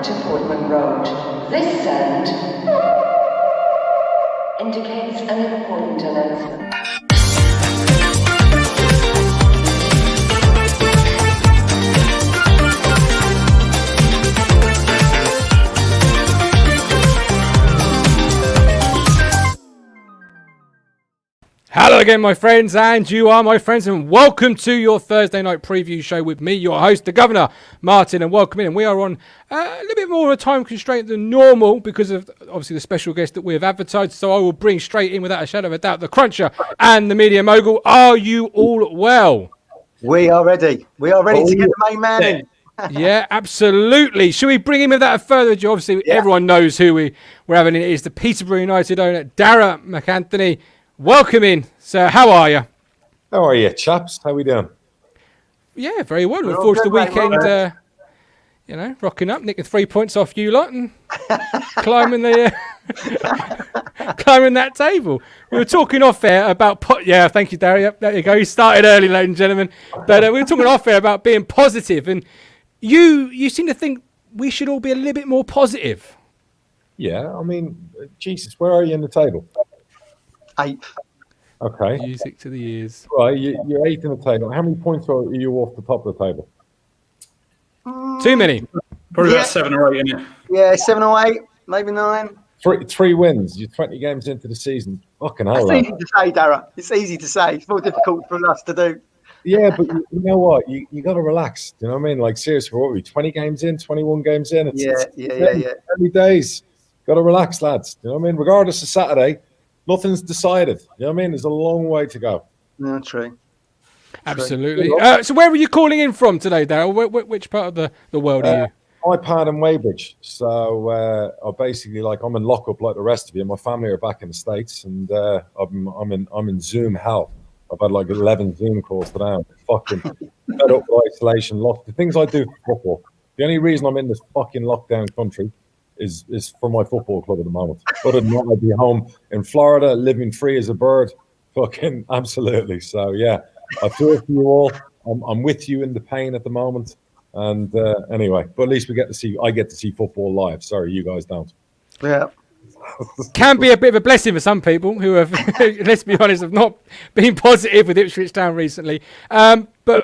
to Portman Road. This sound indicates an important announcement. Hello again, my friends, and you are my friends, and welcome to your Thursday night preview show with me, your host, the Governor, Martin, and welcome in. And we are on a little bit more of a time constraint than normal because of, obviously, the special guest that we have advertised, so I will bring straight in, without a shadow of a doubt, the Cruncher and the Media Mogul. Are you all well? We are ready. We are ready to get the main man in. Yeah, absolutely. Should we bring him without further ado? Obviously, everyone knows who we're having in. It is the Peterborough United owner, Darragh MacAnthony. Welcome in, sir. How are you? How are you, chaps? How we doing? Yeah, very well. Look forward to the weekend. Rocking up, nicking 3 points off you lot, and climbing climbing that table. We were talking off air about thank you, Darragh. Yep, there you go. He started early, ladies and gentlemen. But we were talking off air about being positive, and you seem to think we should all be a little bit more positive. Yeah, I mean, Jesus, where are you in the table? 8th. Okay. Music to the ears. Right, you're 8th in the table. How many points are you off the top of the table? Too many. Probably about 7 or 8, isn't it? Yeah, 7 or 8, maybe 9. Three wins. You're 20 games into the season. Fucking hell. It's easy to say, Darragh. It's easy to say. It's more difficult for us to do. Yeah, but you know what? You got to relax. Do you know what I mean? Like, seriously, what are we, 20 games in, 21 games in? Yeah. Early days. Got to relax, lads. Do you know what I mean? Regardless of Saturday, nothing's decided. You know what I mean? There's a long way to go. No, true. Absolutely. So where were you calling in from today, Darragh? Which part of the world are you? iPad and Weybridge. So I'm in lockup like the rest of you. My family are back in the States, and I'm in Zoom hell. I've had like 11 Zoom calls today. I'm fucking fed up with isolation. The things I do for football. The only reason I'm in this fucking lockdown country is for my football club at the moment. Other than that, I'd be home in Florida, living free as a bird. Fucking absolutely. So yeah, I feel for you all. I'm with you in the pain at the moment. And anyway, but at least I get to see football live. Sorry, you guys don't. Yeah. Can be a bit of a blessing for some people who have, let's be honest, have not been positive with Ipswich Town recently. But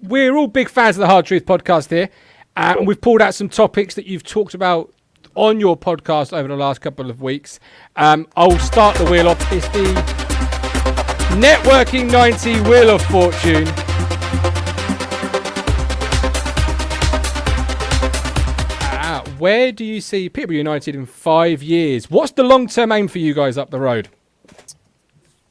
we're all big fans of the Hard Truth podcast here. And we've pulled out some topics that you've talked about on your podcast over the last couple of weeks. I'll start the wheel off. It's the Networking 90 Wheel of Fortune. Where do you see Peterborough United in 5 years? What's the long-term aim for you guys up the road?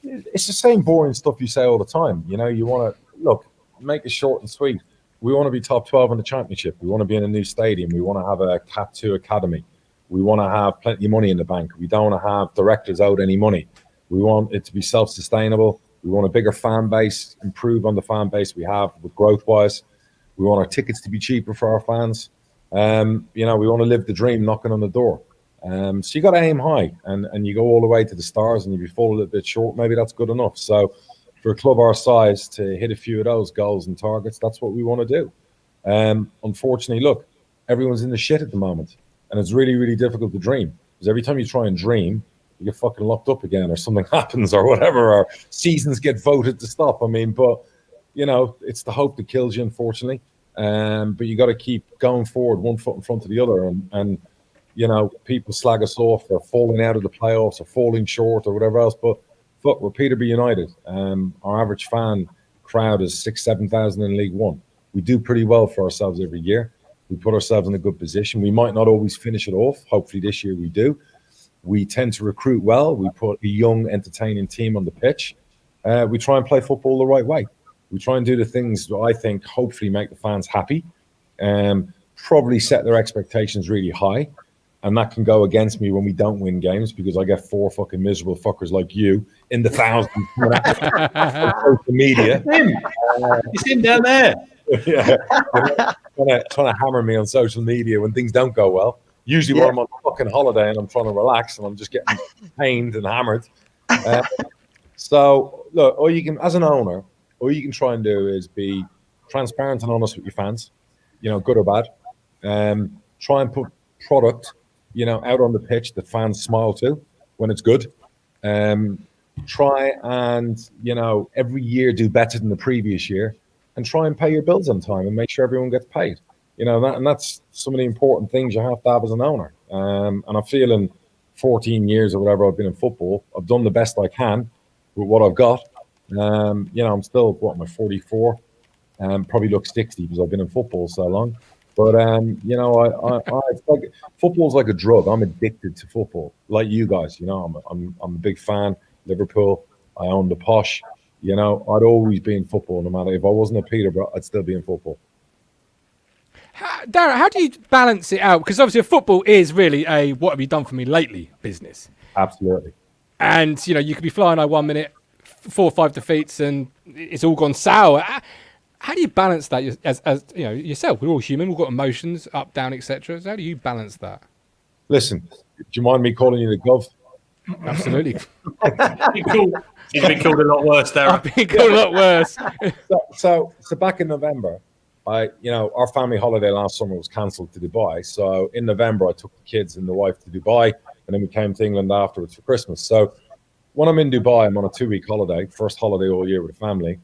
It's the same boring stuff you say all the time. You know, you want to, make it short and sweet. We want to be top 12 in the championship. We want to be in a new stadium. We want to have a Cat 2 academy. We want to have plenty of money in the bank. We don't want to have directors out any money. We want it to be self-sustainable. We want a bigger fan base, improve on the fan base we have with growth-wise. We want our tickets to be cheaper for our fans. We want to live the dream knocking on the door. So you got to aim high and you go all the way to the stars, and if you fall a little bit short, maybe that's good enough. So for a club our size to hit a few of those goals and targets, that's what we want to do. Unfortunately, look, everyone's in the shit at the moment, and it's really, really difficult to dream, because every time you try and dream, you get fucking locked up again, or something happens or whatever, or seasons get voted to stop. I mean, but, it's the hope that kills you, unfortunately. But you got to keep going forward, one foot in front of the other, and people slag us off for falling out of the playoffs or falling short or whatever else. But look, we're Peterborough United. Our average fan crowd is 6,000-7,000 in League One. We do pretty well for ourselves every year. We put ourselves in a good position. We might not always finish it off. Hopefully this year we do. We tend to recruit well. We put a young, entertaining team on the pitch. We try and play football the right way. We try and do the things that I think hopefully make the fans happy, probably set their expectations really high. And that can go against me when we don't win games, because I get 4 fucking miserable fuckers like you in the thousands on social media. You see him down there. Yeah, trying to hammer me on social media when things don't go well. Usually when I'm on fucking holiday and I'm trying to relax and I'm just getting pained and hammered. So look, all you can, as an owner, all you can try and do is be transparent and honest with your fans, good or bad. try and put product, out on the pitch that fans smile to when it's good. Try and, every year do better than the previous year, and try and pay your bills on time and make sure everyone gets paid. And that's some of the important things you have to have as an owner. And I feel in 14 years or whatever I've been in football, I've done the best I can with what I've got. I'm still, am I 44? Probably look 60 because I've been in football so long. But, it's like, football's like a drug. I'm addicted to football, like you guys. I'm a big fan. Liverpool. I own the Posh. I'd always be in football, no matter if I wasn't at Peterborough, I'd still be in football. Darragh, how do you balance it out? Because obviously football is really a what have you done for me lately business. Absolutely. And, you could be flying high 1 minute, 4 or 5 defeats, and it's all gone sour. How do you balance that as yourself? We're all human. We've got emotions, up, down, etc. So how do you balance that? Listen, do you mind me calling you the Gov? Absolutely. You've been called a lot worse, Darragh. I've been called a lot worse. So back in November, our family holiday last summer was cancelled to Dubai. So in November, I took the kids and the wife to Dubai, and then we came to England afterwards for Christmas. So when I'm in Dubai, I'm on a 2-week holiday, first holiday all year with the family.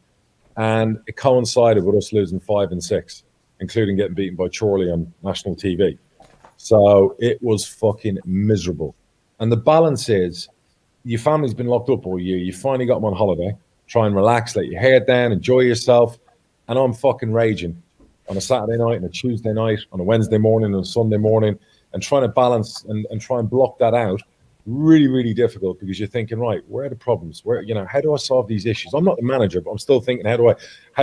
And it coincided with us losing 5 and 6, including getting beaten by Chorley on national TV. So it was fucking miserable. And the balance is, your family's been locked up all year. You finally got them on holiday. Try and relax, let your hair down, enjoy yourself. And I'm fucking raging on a Saturday night and a Tuesday night, on a Wednesday morning and a Sunday morning, and trying to balance and try and block that out. Really, really difficult, because you're thinking, right, where are the problems? How do I solve these issues? I'm not the manager, but I'm still thinking, how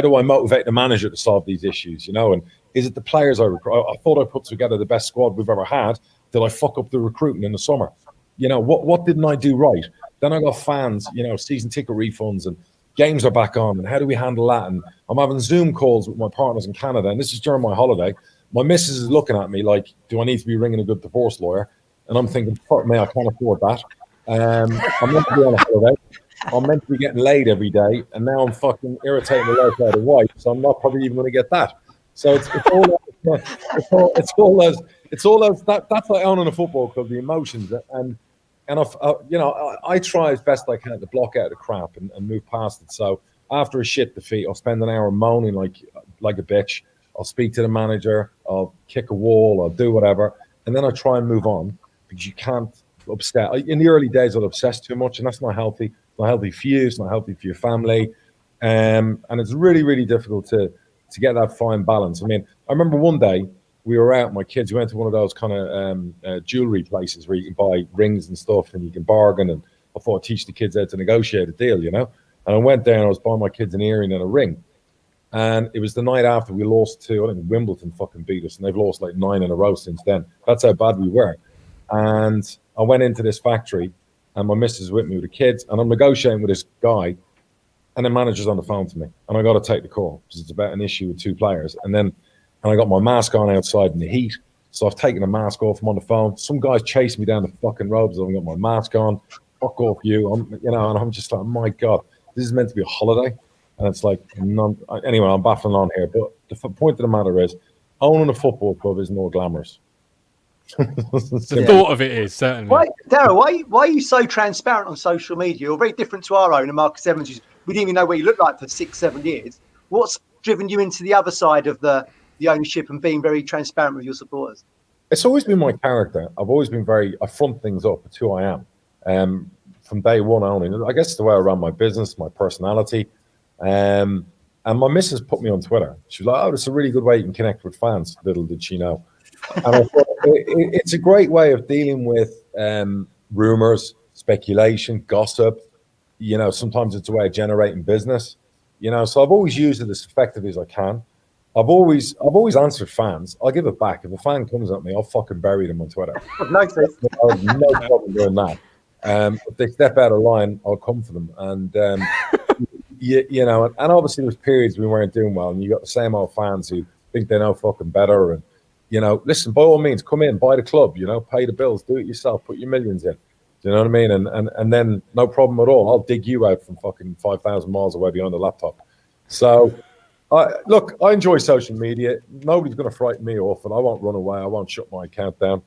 do I motivate the manager to solve these issues? And is it the players I recruit? I thought I put together the best squad we've ever had. Did I fuck up the recruitment in the summer? What didn't I do right? Then I got fans, season ticket refunds, and games are back on, and how do we handle that? And I'm having Zoom calls with my partners in Canada, and this is during my holiday. My missus is looking at me like, do I need to be ringing a good divorce lawyer? And I'm thinking, fuck me, I can't afford that. I'm meant to be on a holiday. I'm meant to be getting laid every day, and now I'm fucking irritating the life out of wife, so I'm not probably even going to get that. So it's all those. That's like owning a football club, the emotions, and I try as best I can to block out the crap and move past it. So after a shit defeat, I'll spend an hour moaning like a bitch. I'll speak to the manager. I'll kick a wall. I'll do whatever, and then I try and move on, because you can't obsess. In the early days, I'd obsess too much, and that's not healthy. It's not healthy for you. It's not healthy for your family, and it's really, really difficult to get that fine balance. I mean, I remember one day we were out, my kids, we went to one of those kind of jewelry places where you can buy rings and stuff, and you can bargain. And I thought I'd teach the kids how to negotiate a deal, And I went there and I was buying my kids an earring and a ring. And it was the night after we lost to, I think Wimbledon fucking beat us, and they've lost like 9 in a row since then. That's how bad we were. And I went into this factory, and my missus is with me with the kids, and I'm negotiating with this guy, and the manager's on the phone to me, and I got to take the call because it's about an issue with 2 players. And I got my mask on outside in the heat, so I've taken the mask off. I'm on the phone. Some guys chased me down the fucking road because I've got my mask on. Fuck off, you! And I'm just like, my God, this is meant to be a holiday, and it's like, anyway, I'm baffling on here. But the point of the matter is, owning a football club is more glamorous. The thought of it is, certainly. Darragh, why are you so transparent on social media? You're very different to our owner, Marcus Evans. We didn't even know what you looked like for 6-7 years. What's driven you into the other side of the ownership and being very transparent with your supporters? It's always been my character. I've always been I front things up. It's who I am. From day one only. I guess it's the way I run my business, my personality. And my missus put me on Twitter. She was like, oh, it's a really good way you can connect with fans. Little did she know. And I thought, it's a great way of dealing with rumors, speculation, gossip. Sometimes it's a way of generating business. So I've always used it as effectively as I can. I've always answered fans. I'll give it back. If a fan comes at me, I'll fucking bury them on Twitter. Nice. I have no problem doing that. If they step out of line, I'll come for them. And and obviously there's periods we weren't doing well, and you got the same old fans who think they know fucking better. And listen, by all means, come in, buy the club. Pay the bills, do it yourself, put your millions in. Do you know what I mean? And then no problem at all. I'll dig you out from fucking 5,000 miles away behind the laptop. So Look, I enjoy social media. Nobody's going to frighten me off, and I won't run away. I won't shut my account down.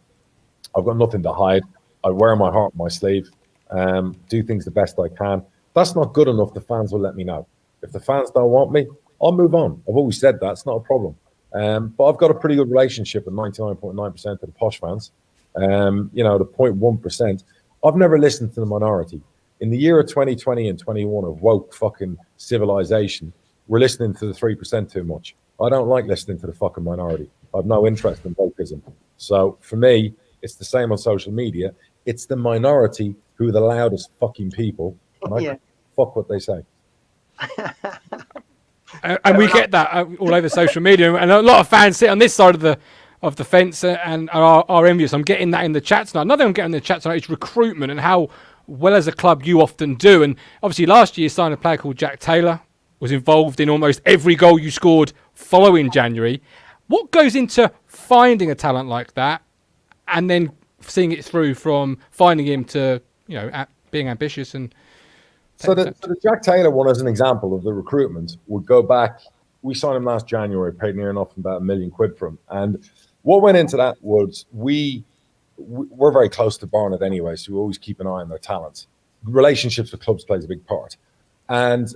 I've got nothing to hide. I wear my heart on my sleeve, do things the best I can. That's not good enough. The fans will let me know. If the fans don't want me, I'll move on. I've always said that. It's not a problem. But I've got a pretty good relationship with 99.9% of the Posh fans. The 0.1%. I've never listened to the minority. In the year of 2020 and 21 of woke fucking civilization, we're listening to the 3% too much. I don't like listening to the fucking minority. I've no interest in wokeism. So for me, it's the same on social media. It's the minority who are the loudest fucking people. And I fuck what they say. And we get that all over social media, and a lot of fans sit on this side of the fence and are envious. I'm getting that in the chat tonight. Another thing I'm getting in the chat tonight is recruitment and how well as a club you often do. And obviously last year you signed a player called Jack Taylor, was involved in almost every goal you scored following January. What goes into finding a talent like that and then seeing it through from finding him to, being ambitious and... So the Jack Taylor one, as an example of the recruitment, would go back. We signed him last January, paid near enough about £1 million for him. And what went into that was we're very close to Barnet anyway, so we always keep an eye on their talents. Relationships with clubs plays a big part. And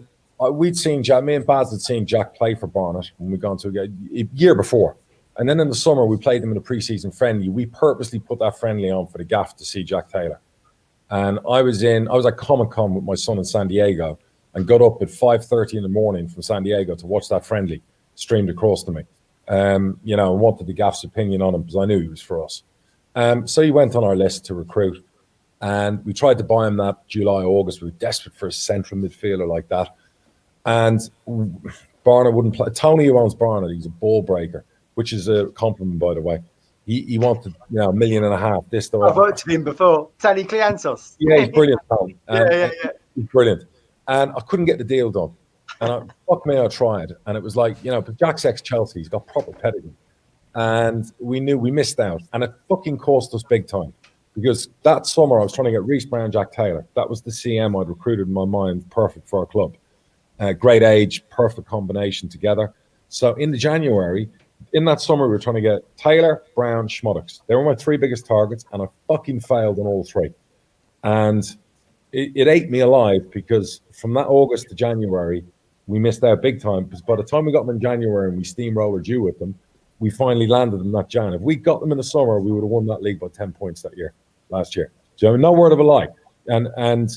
we'd seen Jack, me and Baz had seen Jack play for Barnet when we'd gone to a year before. And then in the summer, we played them in a pre-season friendly. We purposely put that friendly on for the gaff to see Jack Taylor. And I was at Comic-Con with my son in San Diego and got up at 5:30 in the morning from San Diego to watch that friendly streamed across to me. And wanted the gaff's opinion on him because I knew he was for us. So he went on our list to recruit. And we tried to buy him that July, August. We were desperate for a central midfielder like that. And Barnet wouldn't play. Tony, who owns Barnet, he's a ball breaker, which is a compliment, by the way. He wanted, $1.5 million. I've worked with him before. Tony Cleantos. Yeah, he's brilliant, Tony. Yeah. He's brilliant. And I couldn't get the deal done. And I tried. And it was like, but Jack's ex-Chelsea, he's got proper pedigree. And we knew we missed out. And it fucking cost us big time. Because that summer I was trying to get Reece Brown, Jack Taylor. That was the CM I'd recruited in my mind, perfect for our club. Great age, perfect combination together. So in January, in that summer, we were trying to get Taylor, Brown, Schmuddocks. They were my three biggest targets, and I fucking failed on all three. And it ate me alive because from that August to January, we missed out big time. Because by the time we got them in January and we steamrolled you with them, we finally landed them that Jan. If we got them in the summer, we would have won that league by 10 points last year. So no word of a lie. And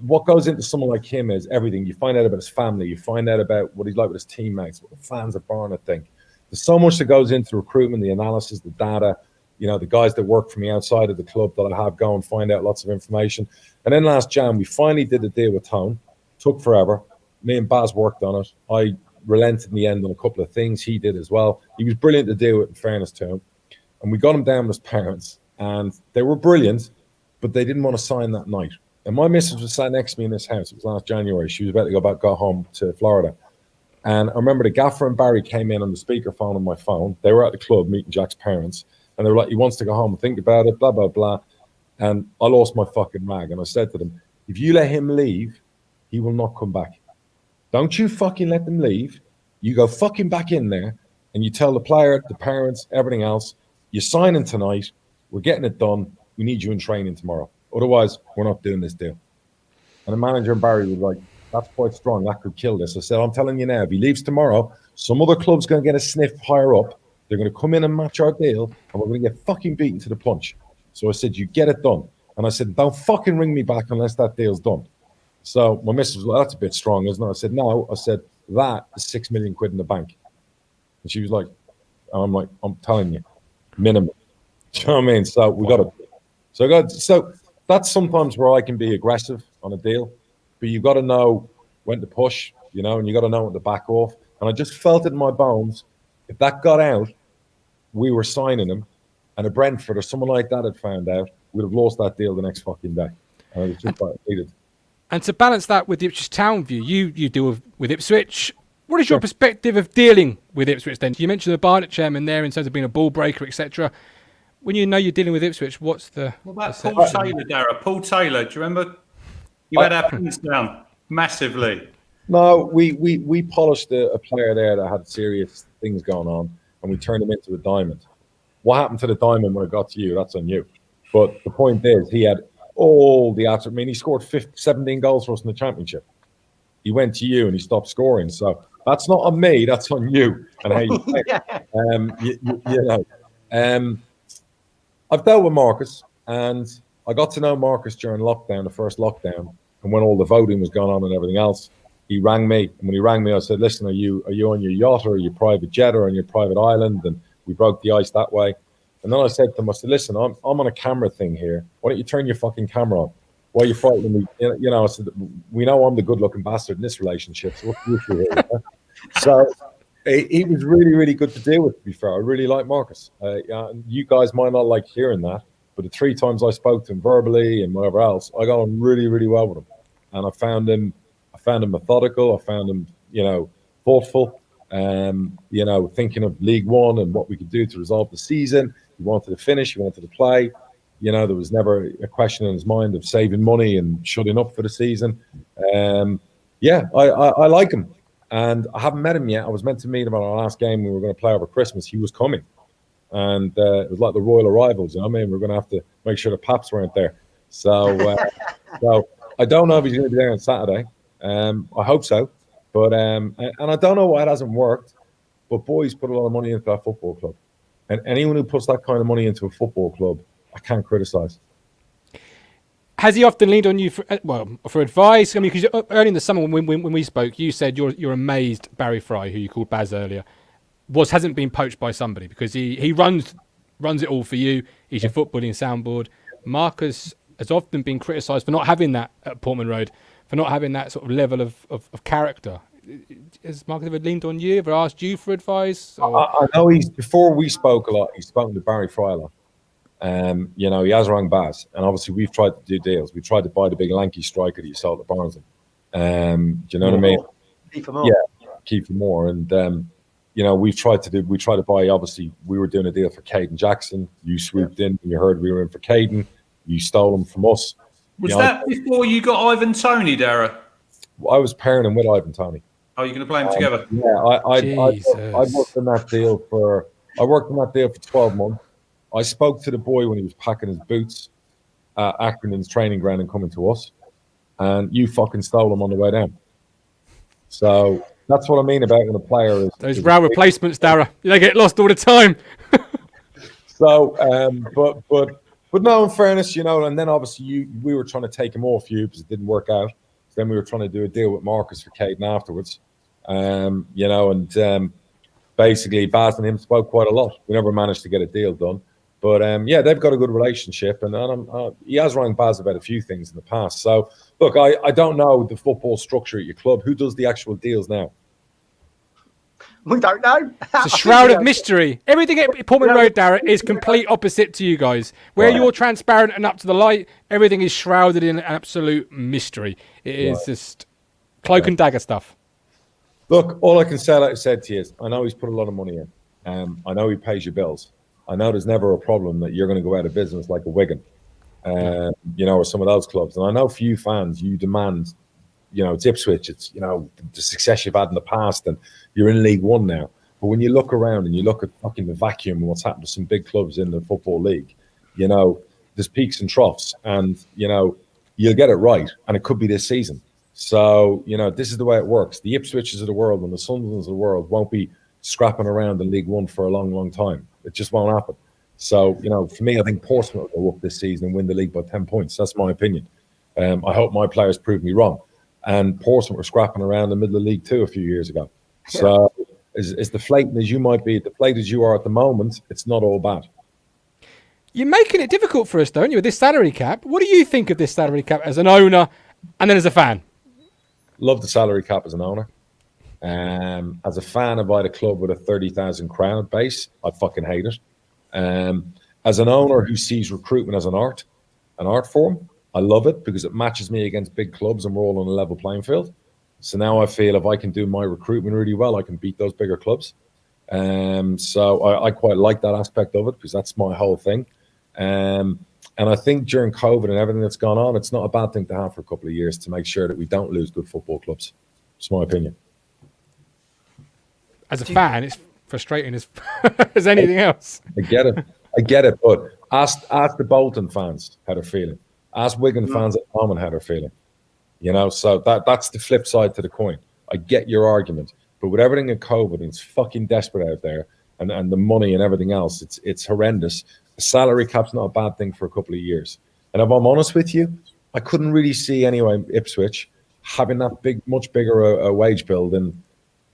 what goes into someone like him is everything. You find out about his family. You find out about what he's like with his teammates, what the fans of Barnet think. There's so much that goes into recruitment, the analysis, the data, the guys that work for me outside of the club that I have go and find out lots of information. And then last Jan, we finally did the deal with Tone. Took forever. Me and Baz worked on it. I relented in the end on a couple of things. He did as well. He was brilliant to deal with, in fairness to him. And we got him down with his parents. And they were brilliant, but they didn't want to sign that night. And my missus was sat next to me in this house. It was last January. She was about to go home to Florida. And I remember the gaffer and Barry came in on the speakerphone on my phone. They were at the club meeting Jack's parents. And they were like, he wants to go home and think about it, blah, blah, blah. And I lost my fucking rag. And I said to them, if you let him leave, he will not come back. Don't you fucking let them leave. You go fucking back in there and you tell the player, the parents, everything else, you're signing tonight. We're getting it done. We need you in training tomorrow. Otherwise, we're not doing this deal. And the manager and Barry was like, that's quite strong. That could kill this. I said, I'm telling you now, if he leaves tomorrow, some other club's going to get a sniff higher up. They're going to come in and match our deal, and we're going to get fucking beaten to the punch. So I said, you get it done. And I said, don't fucking ring me back unless that deal's done. So my missus was like, that's a bit strong, isn't it? I said, no. I said, that is £6 million in the bank. And she was like, I'm like, I'm telling you, minimum. Do you know what I mean? So we got it. So that's sometimes where I can be aggressive on a deal. But you've got to know when to push, and you got to know when to back off. And I just felt it in my bones. If that got out, we were signing him, and a Brentford or someone like that had found out, we'd have lost that deal the next fucking day. And it was just what I needed. And to balance that with the Ipswich Town view, you deal with Ipswich. What is your perspective of dealing with Ipswich then? You mentioned the Barnet chairman there in terms of being a ball breaker, etc. When you know you're dealing with Ipswich, what's the... What about Paul Taylor, Darragh? Paul Taylor, do you remember? You had our pins down massively. No, we polished a player there that had serious things going on, and we turned him into a diamond. What happened to the diamond when it got to you? That's on you. But the point is, he had all the attributes. I mean, he scored 17 goals for us in the championship. He went to you and he stopped scoring. So that's not on me. That's on you and how you play. I've dealt with Marcus, and I got to know Marcus during lockdown, the first lockdown, and when all the voting was going on and everything else. He rang me, and when he rang me, I said, "Listen, are you on your yacht or your private jet or on your private island?" And we broke the ice that way. And then I said to him, I said, "Listen, I'm on a camera thing here. Why don't you turn your fucking camera on? Why are you frightening me?" You know, I said, "We know I'm the good-looking bastard in this relationship, so what's the issue here?" So he was really, really good to deal with, to be fair. I really like Marcus. You guys might not like hearing that, but the 3 times I spoke to him verbally and whatever else, I got on really, really well with him. And I found him methodical. I found him, thoughtful. Thinking of League One and what we could do to resolve the season. He wanted to finish. He wanted to play. There was never a question in his mind of saving money and shutting up for the season. I like him. And I haven't met him yet. I was meant to meet him at our last game. We were going to play over Christmas. He was coming. And it was like the royal arrivals. You know what I mean? We're going to have to make sure the Paps weren't there. So, so I don't know if he's going to be there on Saturday. I hope so. But and I don't know why it hasn't worked. But boys put a lot of money into that football club. And anyone who puts that kind of money into a football club, I can't criticise. Has he often leaned on you for advice? I mean, because early in the summer when we spoke, you said you're amazed Barry Fry, who you called Baz earlier, hasn't been poached by somebody, because he runs it all for you. He's your footballing soundboard. Marcus has often been criticised for not having that at Portman Road, for not having that sort of level of character. Has Marcus ever leaned on you, ever asked you for advice? I know before we spoke a lot, he's spoken to Barry Fry a lot. He has rang Baz, and obviously we've tried to do deals. We tried to buy the big lanky striker that you sold at Barnsley. Do you know what I mean? Kiefer Moore. Yeah, Kiefer Moore. And we tried to buy. Obviously, we were doing a deal for Caden Jackson. You swooped in, and you heard we were in for Caden. You stole him from us. Was that before you got Ivan Toney, Darragh? I was pairing him with Ivan Toney. Oh, you're going to play them together? Yeah, I worked on that deal for 12 months. I spoke to the boy when he was packing his boots at Accrington's training ground and coming to us, and you fucking stole him on the way down. So that's what I mean about when a player is... Those round replacements, Darragh. They get lost all the time. So, but no, in fairness, and then obviously we were trying to take him off you because it didn't work out. So then we were trying to do a deal with Marcus for Caden afterwards, basically Baz and him spoke quite a lot. We never managed to get a deal done. But, they've got a good relationship, and he has rang Baz about a few things in the past. So, look, I don't know the football structure at your club. Who does the actual deals now? We don't know. It's a shroud of mystery. Everything at Portman Road, Darragh, is complete opposite to you guys. Where you're transparent and up to the light, everything is shrouded in absolute mystery. It is just cloak and dagger stuff. Look, all I can say, like I said to you, is I know he's put a lot of money in. I know he pays your bills. I know there's never a problem that you're going to go out of business like a Wigan, or some of those clubs. And I know for you fans, you demand, it's Ipswich, it's, the success you've had in the past, and you're in League One now. But when you look around and you look at fucking the vacuum and what's happened to some big clubs in the Football League, there's peaks and troughs, and, you'll get it right. And it could be this season. So, this is the way it works. The Ipswiches of the world and the Sunderlands of the world won't be scrapping around in League One for a long, long time. It just won't happen. So, for me, I think Portsmouth will go up this season and win the league by 10 points. That's my opinion. I hope my players prove me wrong. And Portsmouth were scrapping around the middle of League Two a few years ago. So, as deflating as you might be, deflated as you are at the moment, it's not all bad. You're making it difficult for us, don't you, with this salary cap? What do you think of this salary cap as an owner and then as a fan? Love the salary cap as an owner. As a fan, if I had a club with a 30,000 crown base, I'd fucking hate it. As an owner who sees recruitment as an art form, I love it because it matches me against big clubs and we're all on a level playing field. So now I feel if I can do my recruitment really well, I can beat those bigger clubs. So I quite like that aspect of it because that's my whole thing. And I think during COVID and everything that's gone on, it's not a bad thing to have for a couple of years to make sure that we don't lose good football clubs. It's my opinion. As a fan, it's frustrating as as anything else. I get it. But ask the Bolton fans how they're feeling. Ask Wigan fans at home how they're feeling. You know, so that's the flip side to the coin. I get your argument, but with everything in COVID, and it's fucking desperate out there, and the money and everything else, it's horrendous. The salary cap's not a bad thing for a couple of years. And if I'm honest with you, I couldn't really see anyway Ipswich having that much bigger a wage bill than,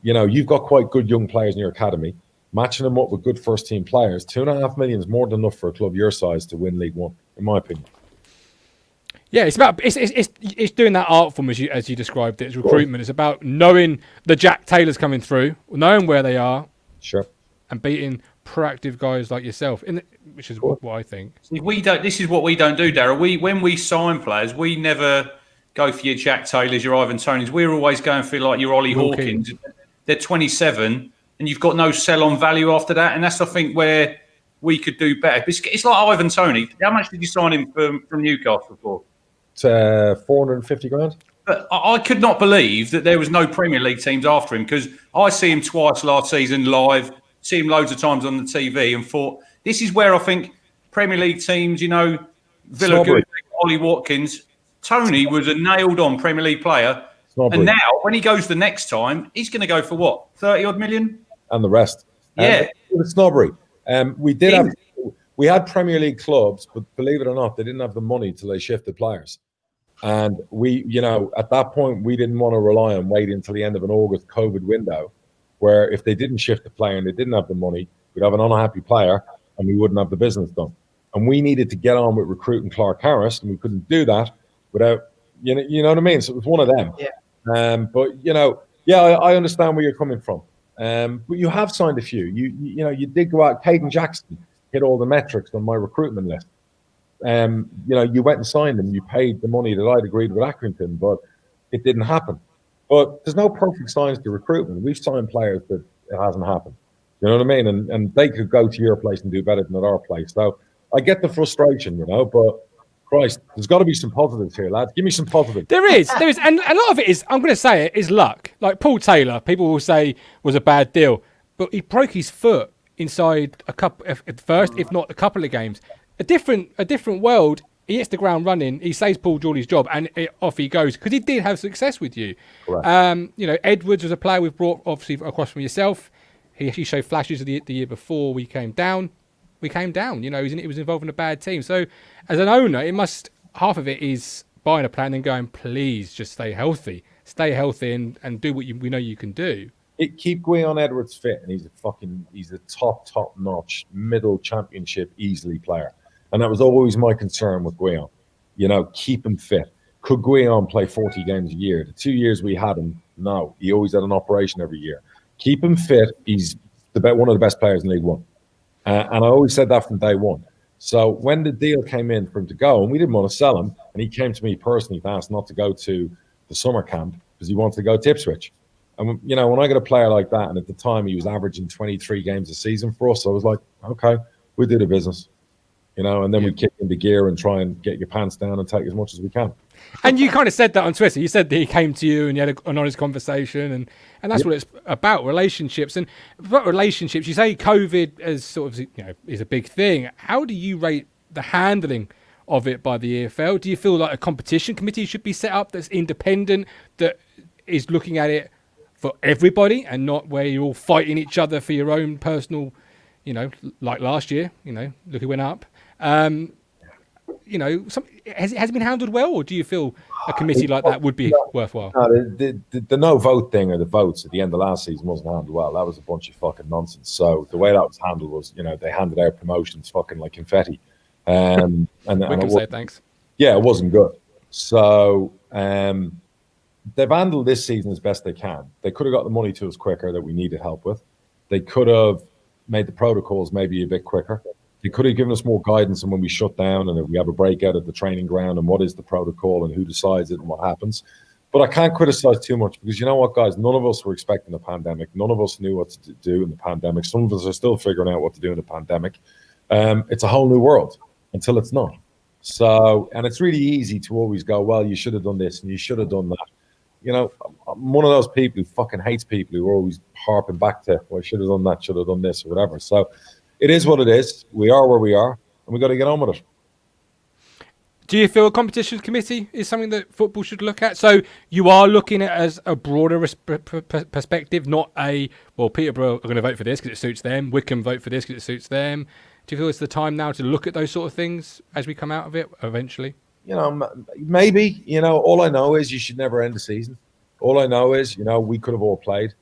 you know, you've got quite good young players in your academy, matching them up with good first team players. 2.5 million is more than enough for a club your size to win League One, in my opinion. Yeah, it's doing that art form as you described it. It's recruitment. It's about knowing the Jack Taylors coming through, knowing where they are, sure, and beating proactive guys like yourself, which is what I think. We don't. This is what we don't do, Darragh. When we sign players, we never go for your Jack Taylors, your Ivan Tonys. We're always going for like your Ollie Hawkins. They're 27, and you've got no sell-on value after that. And that's, I think, where we could do better. It's like Ivan Toney. How much did you sign him from Newcastle for? 450 grand. But I could not believe that there was no Premier League teams after him, because I see him twice last season live, see him loads of times on the TV, and thought, this is where I think Premier League teams, you know, Villa, Good, Ollie Watkins, Tony was a nailed-on Premier League player. Snobbery. And now, when he goes the next time, he's going to go for what, 30-odd million? And the rest. Yeah. It was snobbery. We had Premier League clubs, but believe it or not, they didn't have the money till they shifted players. And we, you know, at that point, we didn't want to rely on waiting until the end of an August COVID window, where if they didn't shift the player and they didn't have the money, we'd have an unhappy player and we wouldn't have the business done. And we needed to get on with recruiting Clark Harris, and we couldn't do that without, you know what I mean? So it was one of them. Yeah. But, you know, yeah, I understand where you're coming from. But you have signed a few. You know, you did go out. Caden Jackson hit all the metrics on my recruitment list. You know, you went and signed him. You paid the money that I'd agreed with Accrington, but it didn't happen. But there's no perfect science to recruitment. We've signed players that it hasn't happened. You know what I mean? And they could go to your place and do better than at our place. So I get the frustration, you know, but Christ, there's got to be some positives here, lads. Give me some positives. There is, and a lot of it is, I'm going to say it, is luck. Like Paul Taylor, people will say was a bad deal, but he broke his foot inside a couple at first, if not a couple of games. A different world. He hits the ground running. He saves Paul Jawley's job, and off he goes, because he did have success with you. Correct. You know, Edwards was a player we've brought obviously across from yourself. He showed flashes of the year before we came down. You know, he was involved in a bad team. So as an owner, half of it is buying a plan and going, please just stay healthy and do what we know you can do. Keep Gwion Edwards fit, and he's a top notch middle championship easily player. And that was always my concern with Gwion. You know, keep him fit. Could Gwion play 40 games a year? The 2 years we had him, no. He always had an operation every year. Keep him fit. He's one of the best players in League One. And I always said that from day one. So when the deal came in for him to go, and we didn't want to sell him, and he came to me personally to ask not to go to the summer camp because he wanted to go to Ipswich. And, you know, when I get a player like that, and at the time he was averaging 23 games a season for us, I was like, okay, we'll do the business. You know, and then we kick into gear and try and get your pants down and take as much as we can. And you kind of said that on Twitter. You said that he came to you and you had an honest conversation, and that's what it's about, relationships. And about relationships, you say COVID is sort of, you know, is a big thing. How do you rate the handling of it by the EFL? Do you feel like a competition committee should be set up that's independent, that is looking at it for everybody and not where you're all fighting each other for your own personal, you know, like last year, you know, look who went up. You know, has it been handled well, or do you feel a committee like that would be worthwhile? No, the no vote thing, or the votes at the end of last season, wasn't handled well. That was a bunch of fucking nonsense. So the way that was handled was, you know, they handed out promotions fucking like confetti. And we can say thanks. Yeah, it wasn't good. So they've handled this season as best they can. They could have got the money to us quicker that we needed help with. They could have made the protocols maybe a bit quicker. They could have given us more guidance on when we shut down and if we have a breakout at the training ground and what is the protocol and who decides it and what happens. But I can't criticize too much because you know what, guys? None of us were expecting a pandemic. None of us knew what to do in the pandemic. Some of us are still figuring out what to do in the pandemic. It's a whole new world until it's not. So, and it's really easy to always go, well, you should have done this and you should have done that. I'm one of those people who fucking hates people who are always harping back to, well, I should have done that, should have done this, or whatever. So it is what it is. We are where we are, and we got to get on with it. Do you feel a competition committee is something that football should look at? So you are looking at it as a broader perspective, not Peterborough are going to vote for this because it suits them. Wickham vote for this because it suits them. Do you feel it's the time now to look at those sort of things as we come out of it eventually? Maybe. All I know is you should never end the season. All I know is, we could have all played.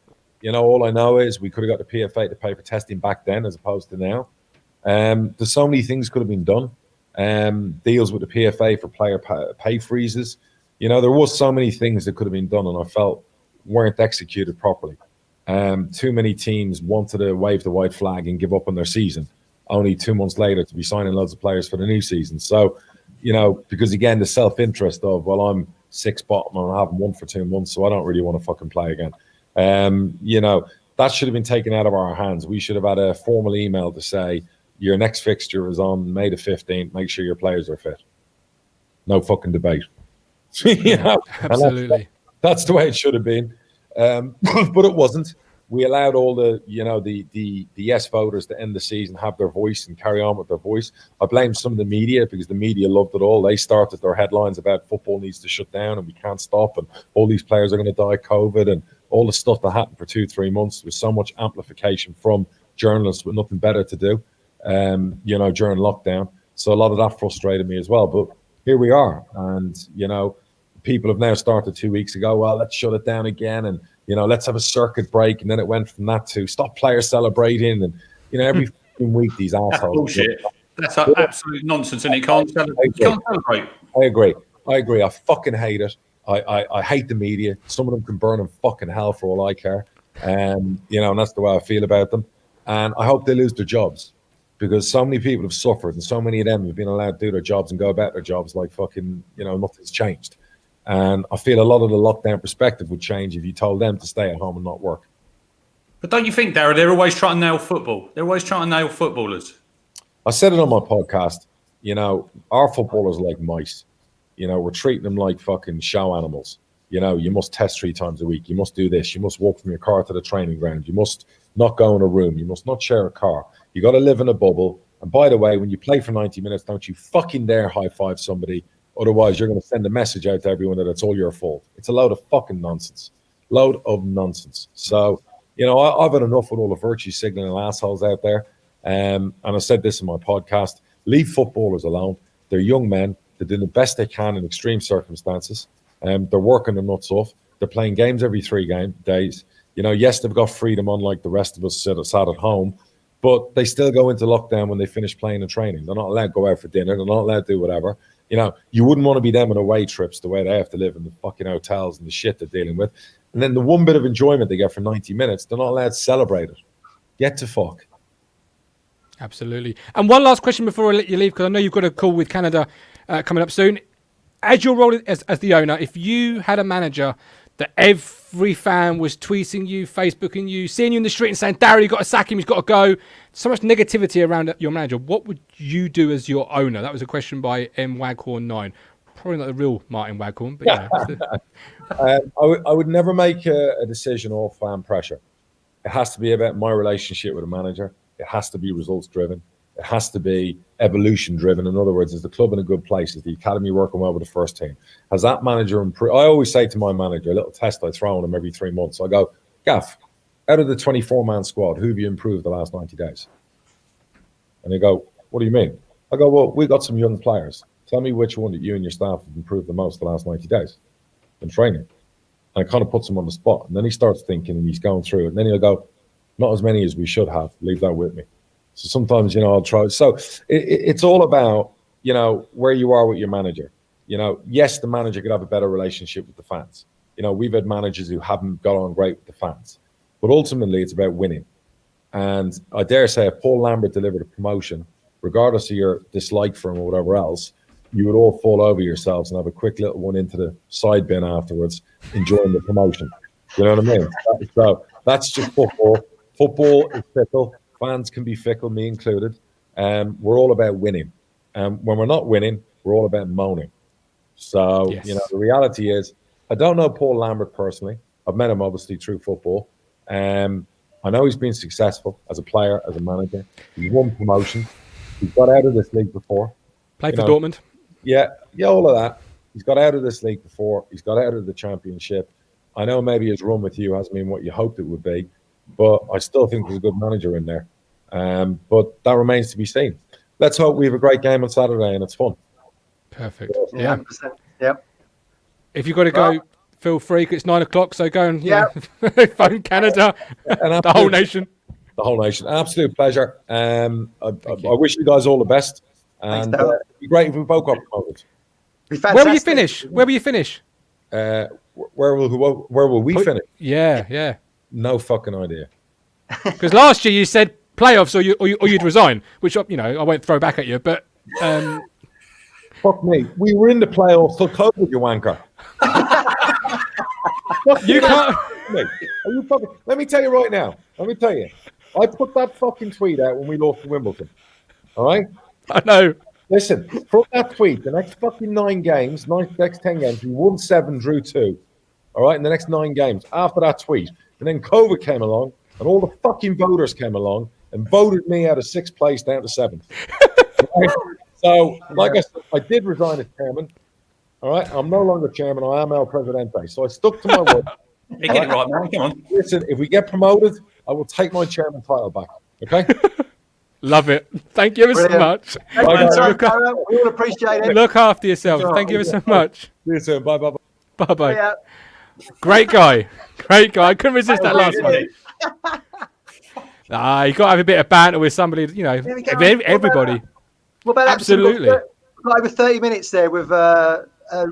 All I know is we could have got the PFA to pay for testing back then as opposed to now. There's so many things could have been done. Deals with the PFA for player pay freezes. There was so many things that could have been done, and I felt weren't executed properly. Too many teams wanted to wave the white flag and give up on their season, only 2 months later to be signing loads of players for the new season. So, because again, the self-interest of, well, I'm sixth bottom and I haven't won for 2 months, so I don't really want to fucking play again. That should have been taken out of our hands. We should have had a formal email to say, your next fixture is on May the 15th. Make sure your players are fit. No fucking debate. Absolutely. That's the way it should have been. But it wasn't. We allowed all the yes voters to end the season, have their voice and carry on with their voice. I blame some of the media because the media loved it all. They started their headlines about football needs to shut down and we can't stop and all these players are going to die of COVID and all the stuff that happened for 2-3 months. There was so much amplification from journalists with nothing better to do. During lockdown. So a lot of that frustrated me as well. But here we are. And, people have now started 2 weeks ago, well, let's shut it down again. And, let's have a circuit break. And then it went from that to stop players celebrating. And, every week these assholes. That's bullshit. That's absolute nonsense. And you can't celebrate. I agree. I fucking hate it. I hate the media. Some of them can burn in fucking hell for all I care. And that's the way I feel about them. And I hope they lose their jobs. Because so many people have suffered and so many of them have been allowed to do their jobs and go about their jobs like fucking, nothing's changed. And I feel a lot of the lockdown perspective would change if you told them to stay at home and not work. But don't you think, Darragh, they're always trying to nail football? They're always trying to nail footballers. I said it on my podcast, our footballers are like mice. We're treating them like fucking show animals. You must test 3 times a week. You must do this. You must walk from your car to the training ground. You must not go in a room. You must not share a car. You got to live in a bubble. And by the way, when you play for 90 minutes, don't you fucking dare high-five somebody. Otherwise, you're going to send a message out to everyone that it's all your fault. It's a load of fucking nonsense. Load of nonsense. So, I've had enough with all the virtue signaling assholes out there. And I said this in my podcast. Leave footballers alone. They're young men. They're doing the best they can in extreme circumstances. They're working their nuts off. They're playing games every 3 days. Yes, they've got freedom unlike the rest of us sat at home, but they still go into lockdown when they finish playing and training. They're not allowed to go out for dinner. They're not allowed to do whatever. You wouldn't want to be them on away trips the way they have to live in the fucking hotels and the shit they're dealing with. And then the one bit of enjoyment they get for 90 minutes, they're not allowed to celebrate it. Get to fuck. Absolutely. And one last question before I let you leave, because I know you've got a call with Canada coming up soon. As your role as the owner, if you had a manager that every fan was tweeting you, Facebooking you, seeing you in the street and saying, Darragh, you've got to sack him, he's got to go. So much negativity around your manager. What would you do as your owner? That was a question by M. Waghorn9. Probably not the real Martin Waghorn, but I would never make a decision off fan pressure. It has to be about my relationship with a manager. It has to be results driven. It has to be evolution driven. In other words, is the club in a good place? Is the academy working well with the first team? Has that manager improved? I always say to my manager, a little test I throw on him every 3 months. I go, Gaff, out of the 24-man squad, who have you improved the last 90 days? And they go, what do you mean? I go, well, we got some young players. Tell me which one that you and your staff have improved the most the last 90 days in training. And it kind of puts him on the spot. And then he starts thinking and he's going through it. And then he'll go, not as many as we should have. Leave that with me. So sometimes, I'll try. So it's all about, where you are with your manager. Yes, the manager could have a better relationship with the fans. We've had managers who haven't got on great with the fans. But ultimately, it's about winning. And I dare say if Paul Lambert delivered a promotion, regardless of your dislike for him or whatever else, you would all fall over yourselves and have a quick little one into the side bin afterwards, enjoying the promotion. You know what I mean? So that's just football. Football is fickle. Fans can be fickle, me included. We're all about winning. When we're not winning, we're all about moaning. So, yes. The reality is, I don't know Paul Lambert personally. I've met him obviously through football. I know he's been successful as a player, as a manager. He's won promotion. He's got out of this league before. Played for Dortmund. Yeah, all of that. He's got out of this league before. He's got out of the championship. I know maybe his run with you hasn't been what you hoped it would be, but I still think there's a good manager in there. But that remains to be seen. Let's hope we have a great game on Saturday and it's fun. Perfect. Yeah. 100%. Yeah. If you've got to go, feel free. 'Cause it's 9 o'clock, so go and phone Canada, the whole nation. The whole nation. An absolute pleasure. I wish you guys all the best. And it'd be great if we both got promoted. Where will you finish? Where will you finish? Where will we finish? Yeah. No fucking idea. Because last year you said playoffs or you'd resign, which I won't throw back at you, but fuck me. We were in the playoffs till COVID, you wanker. You can't. Are you fucking... Let me tell you right now. I put that fucking tweet out when we lost to Wimbledon. All right? I know. Listen, from that tweet, the next fucking 9 games, next 10 games, we won 7, drew 2. All right? In the next 9 games after that tweet. And then COVID came along and all the fucking voters came along and voted me out of 6th place down to 7th. Right? So, like I said, I did resign as chairman. All right? I'm no longer chairman. I am El Presidente. So I stuck to my word. You get it right, man. Come on. Listen, if we get promoted, I will take my chairman title back. Okay? Love it. Thank you ever so much. We all appreciate it. Look after yourself. Thank you ever so much. See you soon. Bye. Bye. Yeah. Great guy. I couldn't resist that last one. You got to have a bit of banter with somebody, everybody. What about absolutely? Over 30 minutes there with a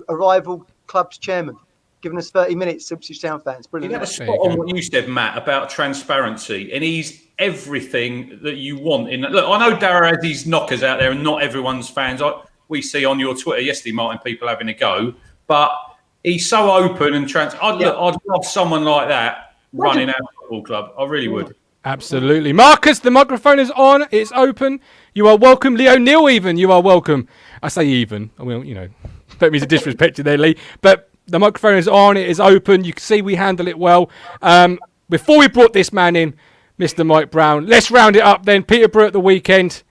rival club's chairman, giving us 30 minutes, Ipswich Town fans. Brilliant. That was spot on what you said, Matt, about transparency, and he's everything that you want. Look, I know Darragh has these knockers out there, and not everyone's fans. We see on your Twitter yesterday, Martin, people having a go, but he's so open and I'd love someone like that running our football club. I really would. Absolutely. Marcus, the microphone is on. It's open. You are welcome. Lee O'Neill, even. You are welcome. I say even. I mean, don't mean to disrespect you there, Lee. But the microphone is on. It is open. You can see we handle it well. Before we brought this man in, Mr. Mike Brown, let's round it up then. Peterborough at the weekend.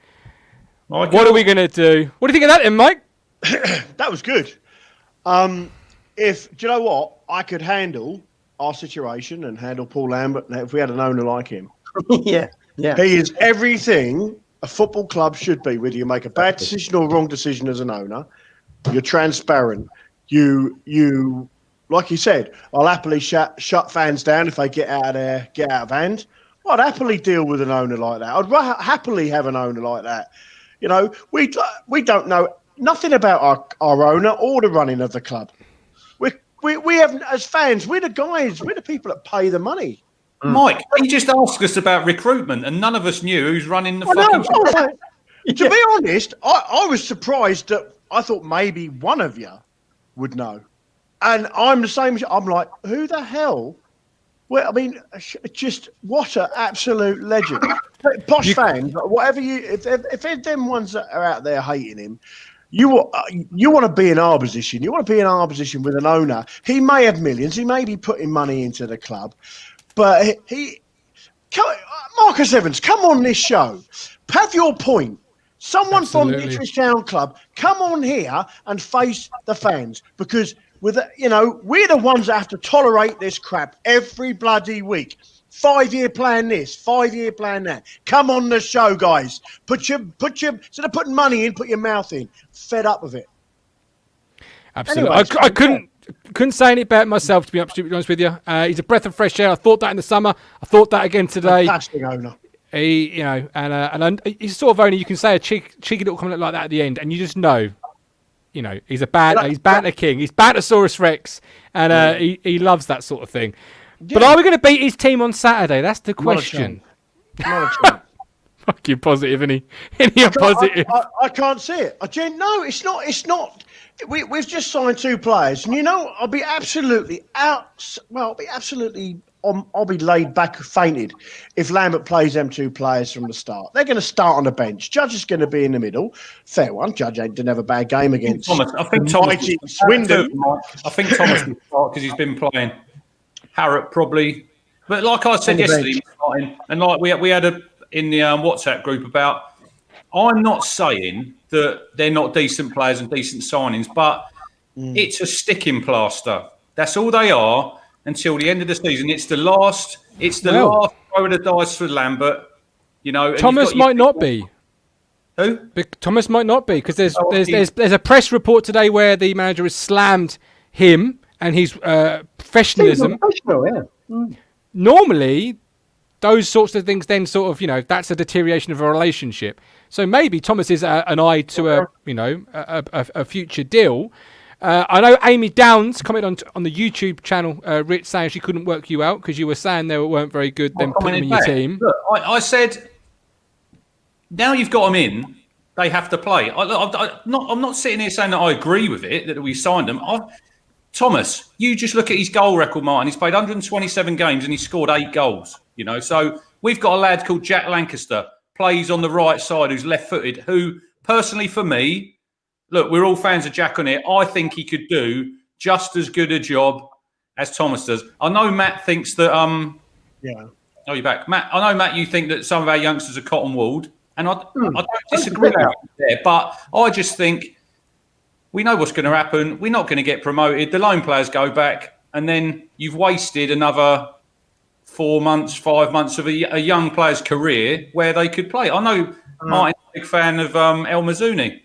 What are we going to do? What do you think of that then, Mike? That was good. Do you know what? I could handle our situation and handle Paul Lambert if we had an owner like him. Yeah. He is everything a football club should be. Whether you make a bad decision or wrong decision as an owner, you're transparent. You, like you said, I'll happily shut fans down if they get out of hand. I'd happily deal with an owner like that. I'd happily have an owner like that. We don't know nothing about our owner or the running of the club. We have, as fans, we're the guys, we're the people that pay the money. Mike, he just asked us about recruitment, and none of us knew who's running the fucking show. To be honest, I was surprised that I thought maybe one of you would know. And I'm the same. I'm like, who the hell? Well, I mean, just what an absolute legend. Posh fans, whatever if them ones that are out there hating him, you want to be in our position. You want to be in our position with an owner. He may have millions. He may be putting money into the club. But Marcus Evans, come on this show. Have your point. Someone from the Ipswich Town Club, come on here and face the fans. Because, we're the ones that have to tolerate this crap every bloody week. 5-year plan this, 5-year plan that. Come on the show, guys. Put your instead of putting money in, put your mouth in. Fed up with it. Absolutely. Anyway, I couldn't say any better myself, to be absolutely honest with you. He's a breath of fresh air. I thought that in the summer. I thought that again today. Fantastic owner. And he's sort of owner. You can say a cheeky little comment like that at the end, and you just know, he's he's banter king. He's Bantersaurus Rex, and he loves that sort of thing. Yeah. But are we going to beat his team on Saturday? That's the question. Not a chance. Fuck you, positive, isn't he? Positive. I can't see it. No, it's not. It's not. We've just signed 2 players, and I'll be absolutely I'll be laid back, fainted if Lambert plays them two players from the start. They're going to start on the bench. Judge is going to be in the middle. Fair one. Judge didn't have a bad game against Thomas. I think Thomas Swindon. I think Thomas will start because he's been playing. Harrop probably, but like I said yesterday, and like we had in the WhatsApp group about. I'm not saying that they're not decent players and decent signings, but it's a sticking plaster. That's all they are until the end of the season. It's the last throw of the dice for Lambert. You know, Thomas might not be. Who? Thomas might not be because there's a press report today where the manager has slammed him and his professionalism. Normally, those sorts of things then sort of, that's a deterioration of a relationship. So maybe Thomas is an eye to a future deal. I know Amy Downs commented on the YouTube channel, Rich, saying she couldn't work you out because you were saying they weren't very good. Then put them in your team. Look, I said, now you've got them in, they have to play. I'm not sitting here saying that I agree with it, that we signed them. Thomas, you just look at his goal record, Martin. He's played 127 games and he scored 8 goals. So we've got a lad called Jack Lancaster, plays on the right side, who's left-footed, who, personally for me, look, we're all fans of Jack on here. I think he could do just as good a job as Thomas does. I know Matt thinks that... Yeah. Oh, you're back. Matt, I know, Matt, you think that some of our youngsters are cotton-wooled, and I don't disagree with you there, but I just think we know what's going to happen. We're not going to get promoted. The loan players go back, and then you've wasted another 4 months, 5 months of a young player's career where they could play. I know Martin's a big fan of El Mazzuni.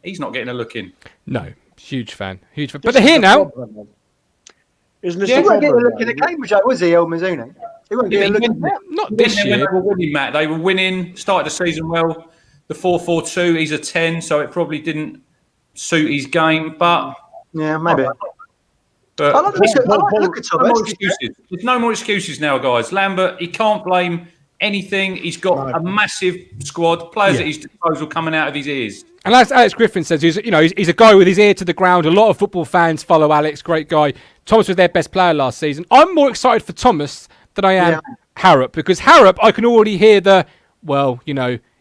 He's not getting a look in. No, huge fan. But they're here now. Isn't this He won't get a look in the Cambridge, was he, El Mazzuni? He won't get a look in that. Not this year. They were winning, Matt. They were winning, started the season well. The 4-4-2, he's a 10, so it probably didn't suit his game. But yeah, maybe. But I like the look at Thomas. There's no more excuses now, guys. Lambert, he can't blame anything. He's got a massive squad, players at his disposal coming out of his ears. And as Alex Griffin says, he's a guy with his ear to the ground. A lot of football fans follow Alex, great guy. Thomas was their best player last season. I'm more excited for Thomas than I am Harrop, because Harrop, I can already hear